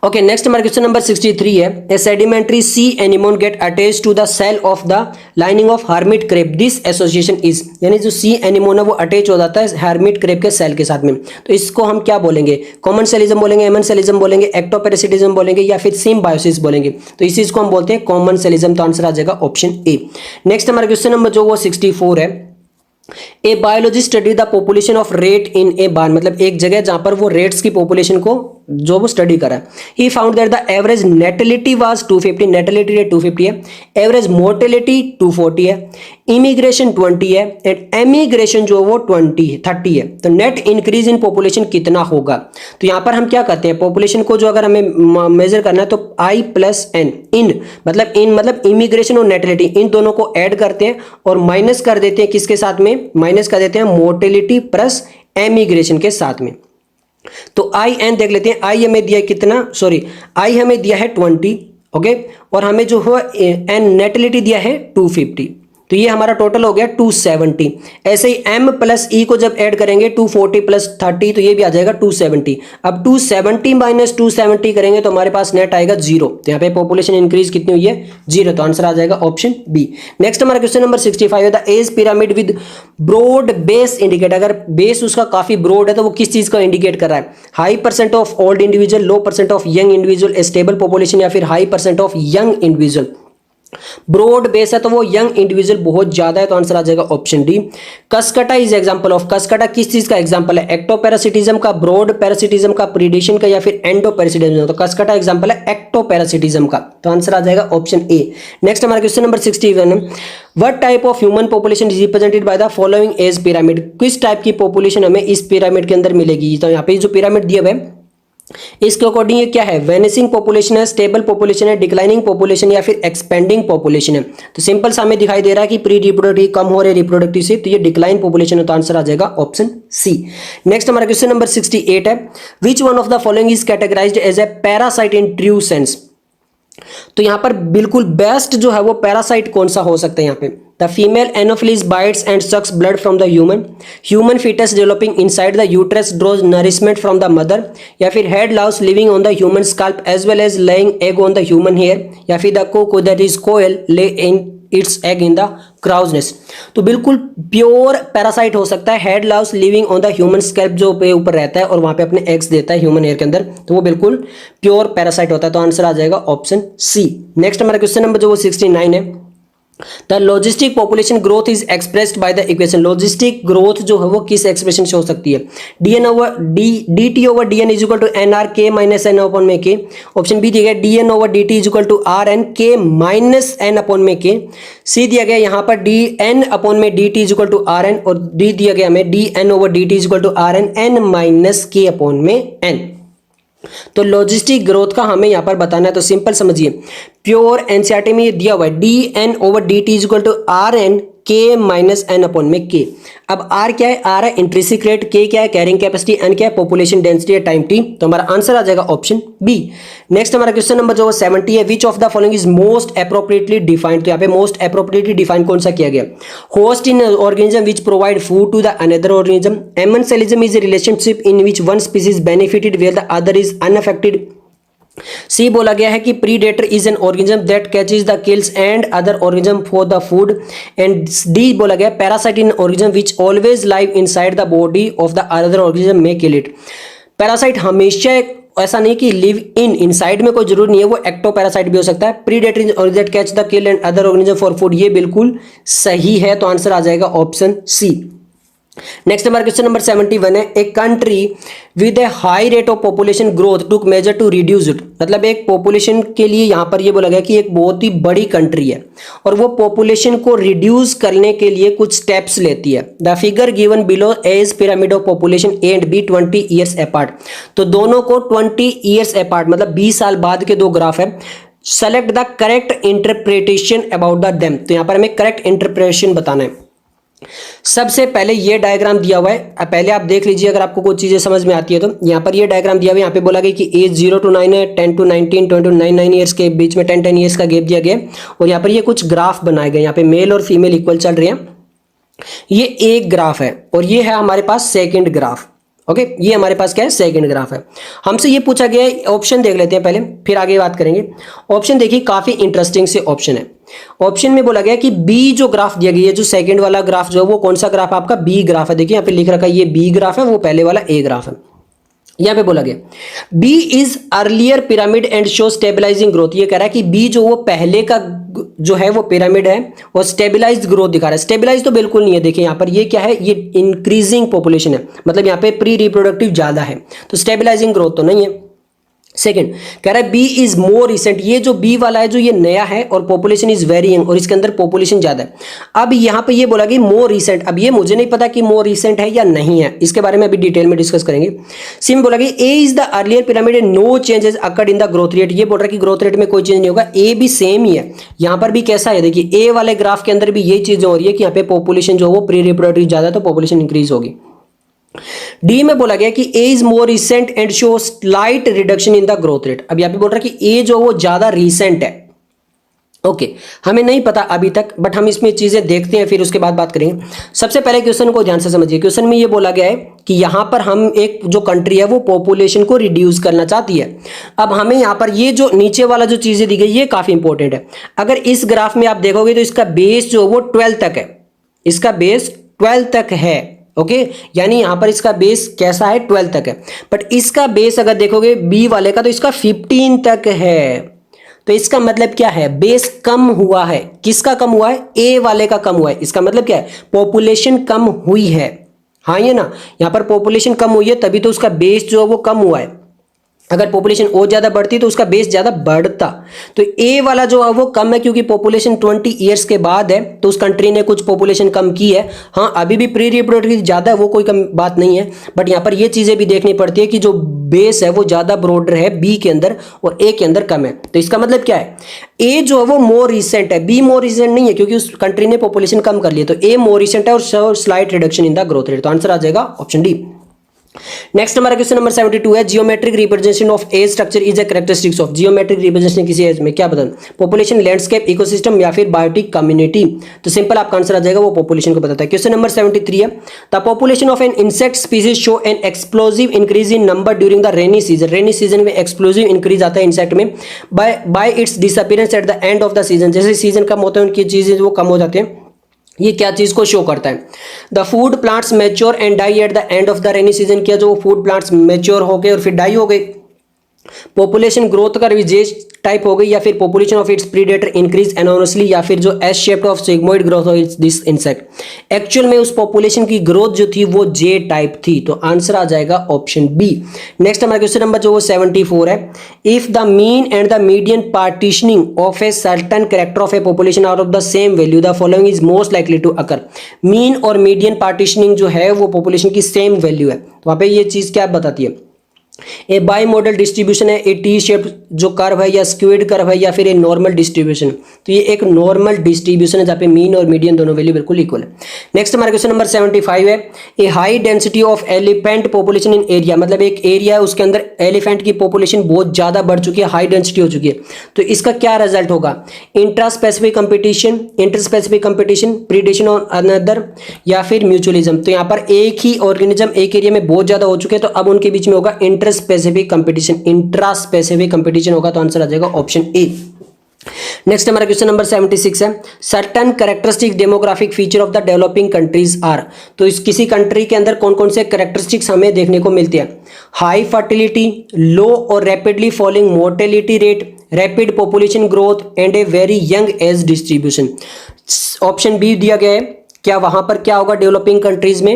ओके, नेक्स्ट हमारा क्वेश्चन नंबर 63 है, a sedentary sea anemone get attached to the shell of the lining of hermit crab, this association is, यानी जो सी एनिमोन है वो अटैच हो जाता है हर्मिट क्रेब के सेल के साथ में। तो इसको हम क्या बोलेंगे, कॉमन सेलिज्म बोलेंगे, एमन सेलिज्म बोलेंगे, एक्टोपैरासिटिज्म बोलेंगे, या फिर सिम्बायोसिस बोलेंगे। तो इस चीज को हम बोलते हैं कॉमन सेलिज्म। तो आंसर आ जाएगा ऑप्शन ए। नेक्स्ट हमारा क्वेश्चन नंबर जो वो 64 है, a biologist study the population of rat in a barn, मतलब एक जगह जहां पर वो रेट्स की पॉपुलेशन को जो वो स्टडी करा। He found that the average natality was 250, natality rate 250 है, एवरेज मोर्टेलिटी 240 है, इमिग्रेशन 20 है, एंड एमिग्रेशन जो वो 30 है। तो नेट इंक्रीज इन पॉपुलेशन कितना होगा। तो यहां पर हम क्या करते हैं, पॉपुलेशन को जो अगर हमें मेजर करना है तो आई प्लस एन, इन मतलब इमिग्रेशन और नेटेलिटी इन दोनों को ऐड करते हैं और माइनस कर देते हैं, किसके साथ में, माइनस कर देते हैं मोर्टेलिटी प्लस एमिग्रेशन के साथ में। तो आई एन देख लेते हैं, आई हमें दिया कितना, सॉरी आई हमें दिया है 20, ओके, और हमें जो हुआ एन नेटेलिटी दिया है 250, तो ये हमारा टोटल हो गया 270। ऐसे ही m प्लस ई को जब ऐड करेंगे 240 प्लस 30 तो ये भी आ जाएगा 270। अब 270 माइनस 270 करेंगे तो हमारे पास नेट आएगा 0। तो यहाँ पे पॉपुलेशन इंक्रीज कितनी हुई है, 0। तो आंसर आ जाएगा ऑप्शन बी। नेक्स्ट हमारा क्वेश्चन नंबर 65 है, the age pyramid with broad base indicate, अगर बेस उसका काफी ब्रॉड है तो वो किस चीज का इंडिकेट कर रहा है, high percent of old individual, low percent of young individual, stable population, या फिर high percent of young individual. Broad base है तो वो यंग इंडिविजुअल बहुत ज्यादा है, तो आंसर आ जाएगा option D. Cuscuta is example of, Cuscuta किस चीज का एग्जांपल है? एक्टोपैरासिटिज्म का, ब्रॉड पैरासिटिज्म का, प्रीडेशन का, या फिर एंडोपैरासिटिज्म। तो कसकटा एग्जांपल है एक्टोपैरासिटिज्म का, तो आंसर आ जाएगा ऑप्शन ए। नेक्स्ट हमारा क्वेश्चन नंबर 61 है, what type of human population is represented by the following age pyramid? किस टाइप की पॉपुलेशन हमें इस पिरामिड के अंदर मिलेगी? तो यहाँ पे जो पिरामिड दिया हुआ है इसके अकॉर्डिंग ये क्या है? वेनिसिंग पॉपुलेशन है, स्टेबल पॉपुलेशन है, डिक्लाइनिंग पॉपुलेशन या फिर एक्सपेंडिंग पॉपुलेशन है। तो सिंपल सा हमें दिखाई दे रहा है कि प्री रिप्रोडक्टिव कम हो रहे रिप्रोडक्टिव से, तो ये डिक्लाइन पॉपुलेशन है, तो आंसर आ जाएगा ऑप्शन सी। नेक्स्ट हमारा क्वेश्चन नंबर 68 है, which one of the following is categorised as a parasite in true sense? तो यहां पर बिल्कुल बेस्ट जो है वो पैरासाइट कौन सा हो सकता है? यहाँ पे the female Anopheles bites and sucks blood from the human foetus developing inside the uterus draws nourishment from the mother, या फिर head louse living on the human scalp as well as laying egg on the human hair, या फिर the cuckoo that is koel lay in its egg in the crow's nest. तो बिल्कुल pure parasite हो सकता है head louse living on the human scalp, जो पे ऊपर रहता है और वहां पे अपने एग्स देता है ह्यूमन हेयर के अंदर, तो वो बिल्कुल प्योर पैरासाइट होता है, तो आंसर आ जाएगा ऑप्शन सी। नेक्स्ट हमारा क्वेश्चन नंबर जो वो 69 है, the logistic population growth is expressed by the equation. Logistic growth जो है वो किस एक्सप्रेशन से हो सकती है? D n over dt over dn is equal to nr k minus n upon में k। ऑप्शन बी दिया गया dn over dt is equal to rn k minus n upon में k। सी दिया गया यहाँ पर dn अपॉन में dt is equal to rn, और डी दिया गया हमें dn over dt is equal to rn n minus k upon में n। तो लॉजिस्टिक ग्रोथ का हमें यहां पर बताना है, तो सिंपल समझिए, प्योर एनसीईआरटी में ये दिया हुआ है D N over D T is equal to R N K minus N upon में के। अब आर क्या है? आर है इंट्रिंसिक रेट, के क्या है? कैरिंग कैपेसिटी, एन क्या है? पॉपुलेशन डेंसिटी या टाइम टी। तो हमारा आंसर आ जाएगा ऑप्शन बी। नेक्स्ट हमारा क्वेश्चन नंबर जो 70 है, which of the following is most appropriately defined? तो यहाँ पे मोस्ट एप्रोप्रिएटली डिफाइंड कौन सा किया गया? Host in organism which provide food to the another organism. Amensalism is a relationship in which one species benefited where the other is unaffected. C बोला गया है कि predator is an organism that catches the kills and other organism for the food. And D बोला गया parasite in organism which always live inside the body of the other organism may kill it. Parasite हमेशा ऐसा नहीं कि live in inside में कोई जरूर नहीं है, वो एक्टो पैरासाइट भी हो सकता है। Predator is that catch the kill and other organism for food, ये बिल्कुल सही है, तो आंसर आ जाएगा ऑप्शन सी। नेक्स्ट हमारा क्वेश्चन नंबर 71 है, एक country with a high rate of population growth took measure to reduce it. मतलब एक पॉपुलेशन के लिए यहां पर ये बोला गया कि एक बहुत ही बड़ी कंट्री है और वो पॉपुलेशन को रिड्यूस करने के लिए कुछ स्टेप्स लेती है। The figure given below age pyramid of population A and B 20 years apart. तो दोनों को 20 ईयर्स अपार्ट मतलब 20 साल बाद के दो ग्राफ है। Select the correct interpretation about the them. तो यहां पर हमें करेक्ट इंटरप्रिटेशन बताना है। सबसे पहले ये डायग्राम दिया हुआ है, पहले आप देख लीजिए अगर आपको कुछ चीजें समझ में आती है तो। यहाँ पर ये डायग्राम दिया हुआ है, यहाँ पे बोला गया कि एज 0 to 9 है, 10 to 19, 20 to 9 ईयर्स के बीच में 10 ईयर्स का गैप दिया गया और यहाँ पर ये कुछ ग्राफ बनाए गए। यहाँ पे मेल और फीमेल इक्वल चल रहे हैं, ये एक ग्राफ है और ये है हमारे पास सेकेंड ग्राफ। ओके, ये हमारे पास क्या है? सेकंड ग्राफ है। हमसे ये पूछा गया है, ऑप्शन देख लेते हैं पहले फिर आगे बात करेंगे। ऑप्शन देखिए काफी इंटरेस्टिंग से ऑप्शन है। ऑप्शन में बोला गया कि बी जो ग्राफ दिया गया है, जो सेकंड वाला ग्राफ जो है वो कौन सा ग्राफ है आपका? बी ग्राफ है। देखिए यहाँ पे लिख रखा है ये बी ग्राफ है, वो पहले वाला ए ग्राफ है। यहां पे बोला गया B is earlier pyramid and show stabilising growth. ये कह रहा है कि बी जो वो पहले का जो है वो पिरामिड है और स्टेबलाइज्ड ग्रोथ दिखा रहा है। स्टेबलाइज तो बिल्कुल नहीं है, देखिए यहां पर ये क्या है? ये इंक्रीजिंग पॉपुलेशन है, मतलब यहां पे प्री रिप्रोडक्टिव ज्यादा है, तो स्टेबलाइजिंग ग्रोथ तो नहीं है। सेकंड कह रहा है बी इज मोर रिसेंट। ये जो बी वाला है जो ये नया है और पॉपुलेशन इज वेरी यंग और इसके अंदर पॉपुलेशन ज्यादा है। अब यहां पे ये बोला कि मोर रिसेंट, अब ये मुझे नहीं पता कि मोर रिसेंट है या नहीं है, इसके बारे में अभी डिटेल में डिस्कस करेंगे। सी में बोला कि A is the earlier pyramid and no changes occurred in the growth rate. ये बोल रहा है कि ग्रोथ रेट में कोई चेंज नहीं होगा, ए भी सेम ही है। यहां पर भी कैसा है? देखिए ए वाले ग्राफ के अंदर भी ये चीज हो रही है कि यहाँ पे पॉपुलेशन जो वो प्री रिप्रोडक्टिव ज्यादा है तो पॉपुलेशन इंक्रीज होगी। डी में बोला गया कि A is more recent and show slight reduction in the growth rate. अब यहां पे बोल रहा है कि ए जो वो ज्यादा रिसेंट है। ओके, हमें नहीं पता अभी तक, बट हम इसमें चीजें देखते हैं फिर उसके बाद बात करेंगे। सबसे पहले क्वेश्चन को ध्यान से समझिए। क्वेश्चन में ये बोला गया है कि यहां पर हम एक जो कंट्री है वो पॉपुलेशन को रिड्यूस करना चाहती है। अब हमें यहां पर ये जो नीचे वाला जो चीजें दी गई ये काफी इंपॉर्टेंट है। अगर इस ग्राफ में आप देखोगे तो इसका बेस जो वो 12 तक है, इसका बेस 12 तक है। ओके, यानी यहां पर इसका बेस कैसा है? 12 तक है। बट इसका बेस अगर देखोगे बी वाले का तो इसका 15 तक है। तो इसका मतलब क्या है, बेस कम हुआ है। किसका कम हुआ है, ए वाले का कम हुआ है। इसका मतलब क्या है, पॉपुलेशन कम हुई है। हाँ ये ना, यहां पर पॉपुलेशन कम हुई है तभी तो उसका बेस जो है वो कम हुआ है। अगर पॉपुलेशन और ज्यादा बढ़ती तो उसका बेस ज्यादा बढ़ता। तो ए वाला जो है वो कम है क्योंकि पॉपुलेशन 20 ईयर्स के बाद है, तो उस कंट्री ने कुछ पॉपुलेशन कम की है। हाँ अभी भी प्री रिप्रोडक्टिव ज्यादा है, वो कोई कम बात नहीं है, बट यहाँ पर ये चीजें भी देखनी पड़ती है कि जो बेस है वो ज्यादा ब्रॉडर है बी के अंदर और ए के अंदर कम है। तो इसका मतलब क्या है, ए जो है वो मोर रिसेंट है, बी मोर रिसेंट नहीं है क्योंकि उस कंट्री ने पॉपुलेशन कम कर लिया। तो ए मोर रिसेंट है और slight reduction in the growth rate. तो आंसर आ जाएगा ऑप्शन डी। नेक्स्ट हमारा क्वेश्चन नंबर 72 है, geometric representation of age structure is a characteristics of. Geometric representation किसी एज में क्या बताना, पॉपुलेशन, लैंडस्केप, इकोसिस्टम या फिर बायोटिक कम्युनिटी। तो सिंपल आपका आंसर आ जाएगा वो पॉपुलेशन को बताता है। क्वेश्चन नंबर 73 है, the population of an insect species show N explosive increase in number during the rainy season. Rainy season में एक्सप्लोसिव इंक्रीज आता है इंसेक्ट में bye it's disappearance eight the end of the season. जैसे season कम होता है उनकी चीजें वो कम हो जाते हैं। ये क्या चीज को शो करता है, the food plants mature and die at the end of the rainy season. किया जो फूड प्लांट्स मैच्योर हो गए और फिर डाई हो गए। पॉपुलेशन ग्रोथ का विशेष टाइप हो गई या फिर population of its predator increase enormously या फिर जो S shaped of sigmoid growth of this insect. Actual में उस पॉपुलेशन की ग्रोथ जो थी वो जे टाइप थी। तो आंसर आ जाएगा ऑप्शन बी। नेक्स्ट हमारा क्वेश्चन नंबर जो वो 74 है, if the mean and the median partitioning of a certain character of a population out of the same value the following is most likely to occur. Mean और median partitioning जो है वो population की same value है। तो वहां पे ये चीज क्या बताती है, ए बाई मॉडल डिस्ट्रीब्यूशन है, ए टी शेप जो कर्व है या स्क्वेड कर्व है या फिर ए नॉर्मल डिस्ट्रीब्यूशन। तो ये एक नॉर्मल डिस्ट्रीब्यूशन है जहाँ पे मीन और मीडियन दोनों वैल्यू बिल्कुल इक्वल है। नेक्स्ट हमारा क्वेश्चन नंबर 75 है, a high density of elephant population in area. मतलब एक एरिया है उसके अंदर एलिफेंट की पॉपुलेशन बहुत ज्यादा बढ़ चुकी है, हाई डेंसिटी हो चुकी है। तो इसका क्या रिजल्ट होगा, intra specific competition, inter specific competition, predation on another या फिर म्यूचुअलिज्म। तो यहाँ पर एक ही ऑर्गेनिज्म एक एरिया में बहुत ज्यादा हो चुके हैं, तो अब उनके बीच में होगा inter specific competition, intra specific competition होगा। तो आंसर आ जाएगा ऑप्शन ए। नेक्स्ट हमारा क्वेश्चन नंबर 76 है, certain characteristic demographic feature of the developing countries are. तो इस किसी कंट्री के अंदर कौन कौन से कैरेक्टरिस्टिक्स हमें देखने को मिलती है, हाई फर्टिलिटी, लो और rapidly falling mortality rate, rapid population growth and a very young age distribution. Option B दिया गया है। क्या वहां पर क्या होगा डेवलपिंग कंट्रीज में,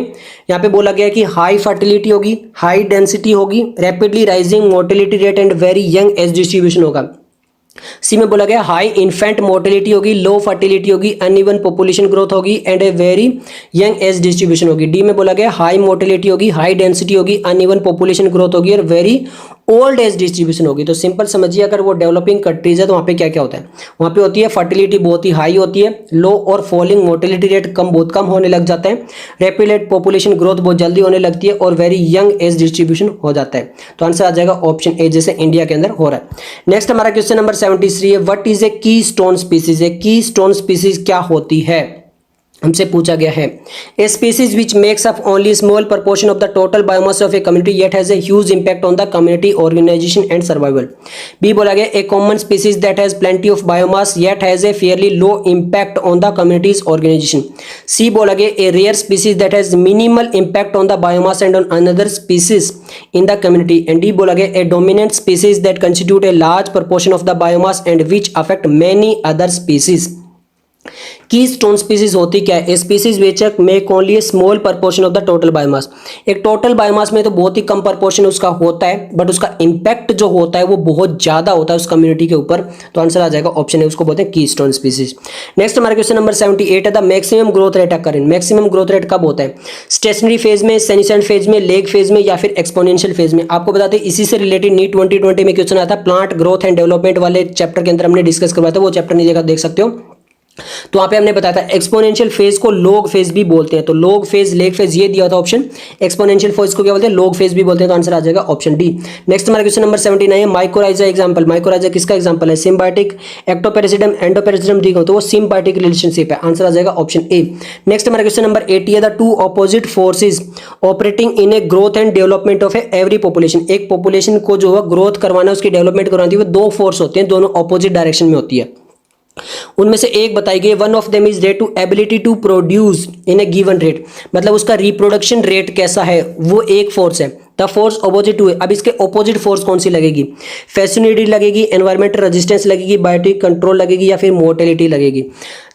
यहाँ पे बोला गया कि हाई फर्टिलिटी होगी, हाई डेंसिटी होगी, rapidly rising mortality rate and very young age distribution होगा। सी में बोला गया हाई इन्फेंट मोर्टेलिटी होगी, लो फर्टिलिटी होगी, अनइवन पॉपुलेशन ग्रोथ होगी and a very young age distribution होगी। डी में बोला गया हाई मोर्टेलिटी होगी, हाई डेंसिटी होगी, अनइवन पॉपुलेशन ग्रोथ होगी और वेरी ओल्ड एज डिस्ट्रीब्यूशन होगी। तो सिंपल समझिए, अगर वो डेवलपिंग कंट्रीज है तो वहाँ पे क्या क्या होता है, वहाँ पे होती है फर्टिलिटी बहुत ही हाई होती है, लो और फॉलिंग मोर्टेलिटी रेट बहुत कम होने लग जाता है, रैपिड पॉपुलेशन ग्रोथ बहुत जल्दी होने लगती है और वेरी यंग एज डिस्ट्रीब्यूशन हो जाता है। तो आंसर आ जाएगा ऑप्शन ए, जैसे इंडिया के अंदर हो रहा है। नेक्स्ट हमारा क्वेश्चन नंबर 73 है, व्हाट इज ए की स्टोन स्पीसीज। ए की स्टोन स्पीसीज क्या होती है, हमसे पूछा गया है। A species which makes up only small proportion of the total biomass of a community yet has a huge impact on the community organization and survival. B बोला गया a common species that has plenty of biomass yet has a fairly low impact on the community's organization. C बोला गया a rare species that has minimal impact on the biomass and on another species in the community. And D बोला गया a dominant species that constitute a large proportion of the biomass and which affect many other species. Keystone species होती क्या है, species बेचक make only a small proportion of the total biomass. एक total biomass में तो बहुत ही कम proportion उसका होता है, बट उसका इंपैक्ट जो होता है वो बहुत ज्यादा होता है उस कम्युनिटी के ऊपर। तो आंसर आ जाएगा ऑप्शन है, उसको बोलते हैं की स्टोन स्पीसीज। नेक्स्ट हमारा क्वेश्चन नंबर 78 है, the maximum growth rate occur in. Maximum growth rate कब होता है, स्टेशनरी फेज में, सेनिसेंट फेज में, लेग फेज में या फिर एक्सपोनेंशियल फेज में। आपको बताते हैं इसी से रिलेटेड नीट 2020 में क्वेश्चन आया था, प्लांट ग्रोथ एंड डेवलपमेंट वाले चैप्टर के अंदर हमने डिस्कस करवाया था, वो चैप्टर नहीं देखा देख सकते हो। तो वहां पे हमने बताया था एक्सपोनेंशियल फेज को लोग फेज भी बोलते हैं। तो लोग फेज, लेग फेज ये दिया था ऑप्शन, एक्सपोनेंशियल फेज को क्या बोलते हैं, लोग फेज भी बोलते हैं। तो आंसर आ जाएगा ऑप्शन डी। नेक्स्ट हमारा क्वेश्चन नंबर 79 है, माइकोराइजा एग्जांपल। माइकोराइजा किसका एग्जांपल है, सिम्बायोटिक, एक्टोपैरासिटम, एंडोपैरासिटम दी हो तो वो सिम्बायोटिक रिलेशनशिप है। आंसर आ जाएगा ऑप्शन ए। नेक्स्ट हमारा क्वेश्चन नंबर 80 है, the two opposite forces operating in a growth and development of every population. एक पॉपुलेशन को जो है ग्रोथ करवाना, उसकी डेवलपमेंट करवानी है, वो दो फोर्स होते हैं, दोनों ऑपोजिट डायरेक्शन में होती है। उनमें से एक बताई गई, one of them is rate to ability to produce in a given rate. मतलब उसका रिप्रोडक्शन रेट कैसा है, वो एक फोर्स है। द फोर्स ऑपोजिट टू, अब इसके ऑपोजिट फोर्स कौन सी लगेगी, फैसिनिटी लगेगी, एनवायरमेंटल रेजिस्टेंस लगेगी, बायोटिक कंट्रोल लगेगी या फिर मोर्टेलिटी लगेगी।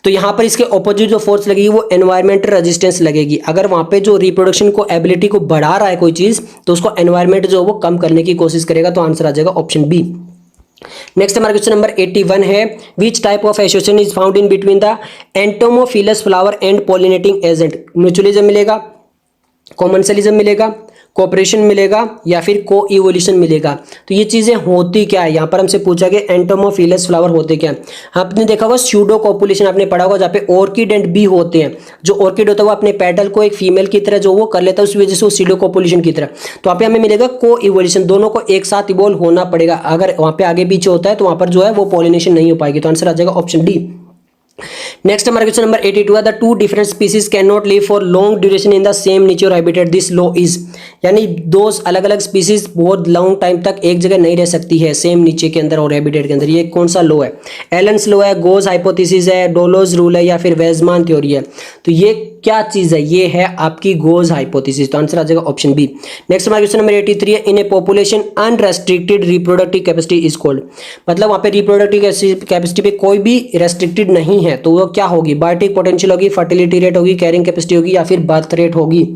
तो यहाँ पर इसके ऑपोजिट जो फोर्स लगेगी वो एनवायरमेंटल रेजिस्टेंस लगेगी। अगर वहाँ पे जो रिप्रोडक्शन को एबिलिटी को बढ़ा रहा है कोई चीज़, तो उसको एनवायरमेंट जो वो कम करने की कोशिश करेगा। तो आंसर आ जाएगा ऑप्शन बी। नेक्स्ट हमारा क्वेश्चन नंबर 81 है, विच type of association is found in between the entomophilous flower and pollinating agent. Mutualism मिलेगा, कॉमनसेलिज्म मिलेगा, कोऑपरेशन मिलेगा या फिर को इवोल्यूशन मिलेगा। तो ये चीजें होती क्या है, यहाँ पर हमसे पूछा गया एंटोमोफिलस फ्लावर होते क्या है। आपने देखा होगा स्यूडो कॉपुलेशन आपने पढ़ा होगा, जहाँ पे ऑर्किड एंड बी होते हैं। जो ऑर्किड होता है वो अपने पेटल को एक फीमेल की तरह जो वो कर लेता है, उस वजह से वो स्यूडो कॉपुलेशन की तरह। तो वहाँ पे हमें मिलेगा को इवोल्यूशन, दोनों को एक साथ इवोल्व होना पड़ेगा। अगर वहाँ पे आगे पीछे होता है तो वहाँ पर जो है वो पॉलिनेशन नहीं हो पाएगी। तो आंसर आ जाएगा ऑप्शन डी। नेक्स्ट हमारा क्वेश्चन नंबर 82 है, the two different species can not live for long duration in the same nature और हैबिटेट, दिस लॉ इज। यानी दो अलग अलग स्पीसीज बहुत लॉन्ग टाइम तक एक जगह नहीं रह सकती है सेम नीचे के अंदर और हैबिटेट के अंदर। ये कौन सा लॉ है, एलन्स लॉ है, गोज हाइपोथेसिस है, डोलोज रूल है या फिर वेजमान थ्योरी है। तो ये क्या चीज है, ये है आपकी गोज हाइपोथेसिस। तो आंसर आ जाएगा ऑप्शन बी। नेक्स्ट हमारा क्वेश्चन नंबर 83 है, in a population unrestricted reproductive capacity is called. मतलब वहां पे रिप्रोडक्टिव कैपेसिटी पे कोई भी रेस्ट्रिक्टेड नहीं है, तो वो क्या होगी, बायोटिक पोटेंशियल होगी, फर्टिलिटी रेट होगी, कैरिंग कैपेसिटी होगी या फिर बर्थ रेट होगी।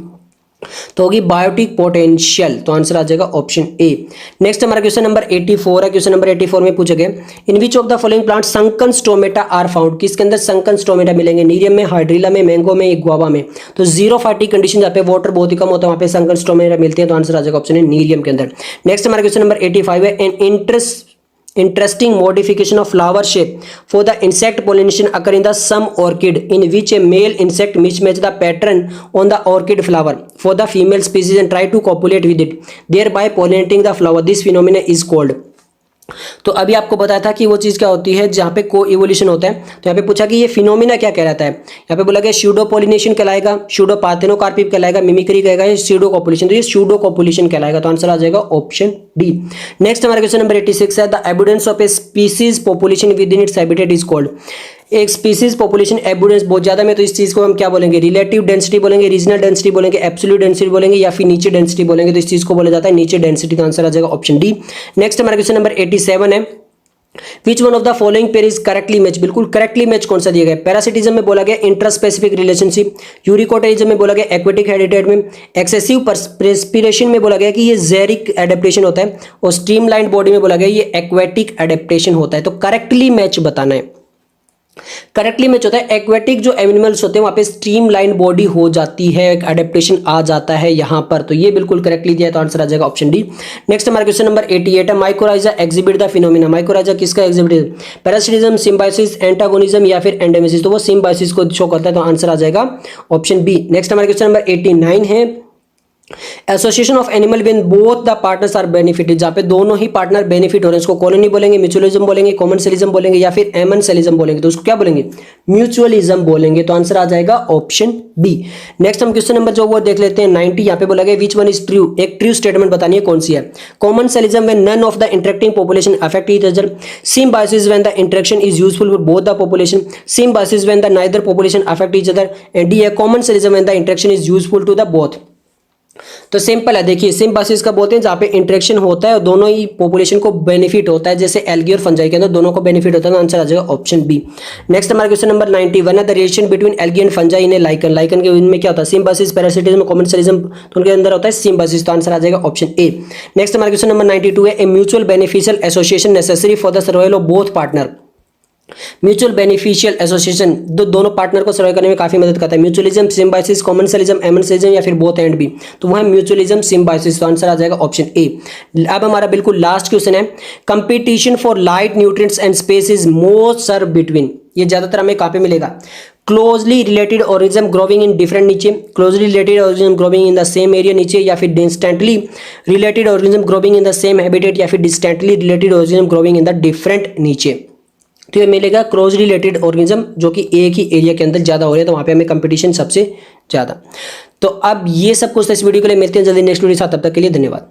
तो होगी बायोटिक पोटेंशियल। तो आंसर आ जाएगा ऑप्शन ए। नेक्स्ट हमारा क्वेश्चन नंबर 84 है, क्वेश्चन नंबर 84 में पूछा गया, in which of the following plant sunken stomata are found. किसके अंदर संकन स्टोमेटा मिलेंगे, नीरियम में, हाइड्रिला में, मैंगो में, गुआवा में। तो जीरो फार्टी कंडीशन जहाँ पे वाटर बहुत ही कम होता है वहाँ पे संकन स्टोमेटा मिलते हैं। तो आंसर आ जाएगा ऑप्शन ए, नीरियम के अंदर। नेक्स्ट हमारा क्वेश्चन नंबर 85 है, N interesting modification of flower shape for the insect pollination occur in the some orchid in which a male insect mismatch the pattern on the orchid flower for the female species and try to copulate with it, thereby pollinating the flower. This phenomena is called। तो अभी आपको बताया था कि वो चीज क्या होती है जहाँ पे को इवोल्यूशन होता है। तो यहाँ पे पूछा कि ये फिनोमिना क्या कहलाता है, यहाँ पे बोला गया स्यूडो पॉलिनेशन कहलाएगा, स्यूडो पार्थेनोकार्पिक कहलाएगा, मिमिक्री कहेगा, ये स्यूडो कॉपुलेशन। तो ये स्यूडो कॉपुलेशन कहलाएगा। तो आंसर आ जाएगा ऑप्शन डी। नेक्स्ट हमारा क्वेश्चन नंबर 86 है, the evidence of a species population with in its habitat is called. एक स्पीसीज पॉपुलेशन एविडेंस बहुत ज्यादा में, तो इस चीज को हम क्या बोलेंगे, रिलेटिव डेंसिटी बोलेंगे, रीजनल डेंसिटी बोलेंगे, एब्सोल्यूट डेंसिटी बोलेंगे या फिर नीचे डेंसिटी बोलेंगे। तो इस चीज को बोला जाता है नीचे डेंसिटी। तो आंसर आ जाएगा ऑप्शन डी। नेक्स्ट हमारा क्वेश्चन नंबर 87 है, which one of the following pair is correctly match. बिल्कुल करेक्टली मैच कौन सा दिया गया, पैरासिटिज्म में बोला गया इंट्रास्पेसिफिक रिलेशनशिप, यूरिकोटेरिज्म में बोला गया एक्वेटिक हैबिटेट में, एक्सेसिव प्रेस्पिरेशन में बोला गया कि ये जेरिक एडेप्टेशन होता है, और स्ट्रीमलाइन बॉडी में बोला गया ये एक्वेटिक एडेप्टेशन होता है। तो करेक्टली मैच बताना है। करेक्टली मैच होता है एक्वेटिक जो एनिमल्स होते हैं वहां पे स्ट्रीमलाइन बॉडी हो जाती है, एडेप्टेशन आ जाता है यहां पर। तो ये बिल्कुल करेक्टली दिया है। तो आंसर आ जाएगा ऑप्शन डी। नेक्स्ट हमारा क्वेश्चन नंबर 88 है, mycorrhiza exhibit the phenomena. Mycorrhiza किसका एग्जिबिट है, पैरासिटिज्म, सिम्बायोसिस, एंटागोनिज्म या फिर एंडेमिसिस। तो वो सिम्बायोसिस को शो करता है। तो आंसर आ जाएगा ऑप्शन बी। नेक्स्ट हमारा क्वेश्चन नंबर 89 है, association of animal when both the partners are benefited. जहां पे दोनों ही पार्टनर बेनिफिट हो रहे हैं, इसको कॉलोनी बोलेंगे, म्यूचुअलिज्म बोलेंगे, कॉमनसेलिज्म बोलेंगे या फिर एमनसेलिज्म बोलेंगे। तो उसको क्या बोलेंगे, म्यूचुअलिज्म बोलेंगे। तो आंसर आ जाएगा ऑप्शन बी। नेक्स्ट हम क्वेश्चन नंबर जो वो देख लेते हैं 90। यहाँ पे बोला गया विच वन इज ट्रू। एक ट्रू स्टेटमेंट बतानी है कौन सी है। Commensalism when none of the interacting population affect each other. Symbiosis when the interaction is useful for both the population. Symbiosis when the neither population affect each other. And D है commensalism when the interaction is useful to the both. तो simple है, देखिए symbiosis का बोलते हैं जहां पे interaction होता है और दोनों ही पॉपुलेशन को बेनिफिट होता है, जैसे एल्गी और फंजाई के अंदर दोनों को बेनिफिट होता है। तो आंसर आ जाएगा ऑप्शन बी। नेक्स्ट हमारा क्वेश्चन नंबर 91 है, the relation between algae and fungi in a lichen. Lichen के इनमें क्या होता है, सिम्बायोसिस, पैरासिटिज्म, कॉमनसेलिज्म, तो उनके अंदर होता है सिम्बायोसिस। तो आंसर आ जाएगा ऑप्शन ए। नेक्स्ट हमारा क्वेश्चन नंबर 92 है, a mutual beneficial association necessary for the survival of both partner. Mutual beneficial association दोनों पार्टनर को सर्वाइव करने में काफी मदद करता है। म्यूचुअलिज्म, सिम्बायोसिस, कॉमनसेलिज्म, एमनसेलिज्म या फिर बोथ एंड बी। तो वो है म्यूचुअलिज्म, सिम्बायोसिस। तो आंसर आ जाएगा ऑप्शन ए। अब हमारा बिल्कुल लास्ट क्वेश्चन है, competition for light, nutrients and space is most severe between. ये ज्यादातर हमें कहां पे मिलेगा, closely related organism growing in different niche, closely related organism growing in the same area niche, या फिर distantly related organism growing in the same habitat, या फिर distantly related organism growing in the different नीचे। तो ये मिलेगा close related organism जो कि एक ही एरिया के अंदर ज्यादा हो रहे हैं, तो वहां पे हमें कंपटीशन सबसे ज्यादा। तो अब ये सब कुछ इस वीडियो के लिए मिलते हैं जल्दी नेक्स्ट वीडियो के साथ, तब तक के लिए धन्यवाद।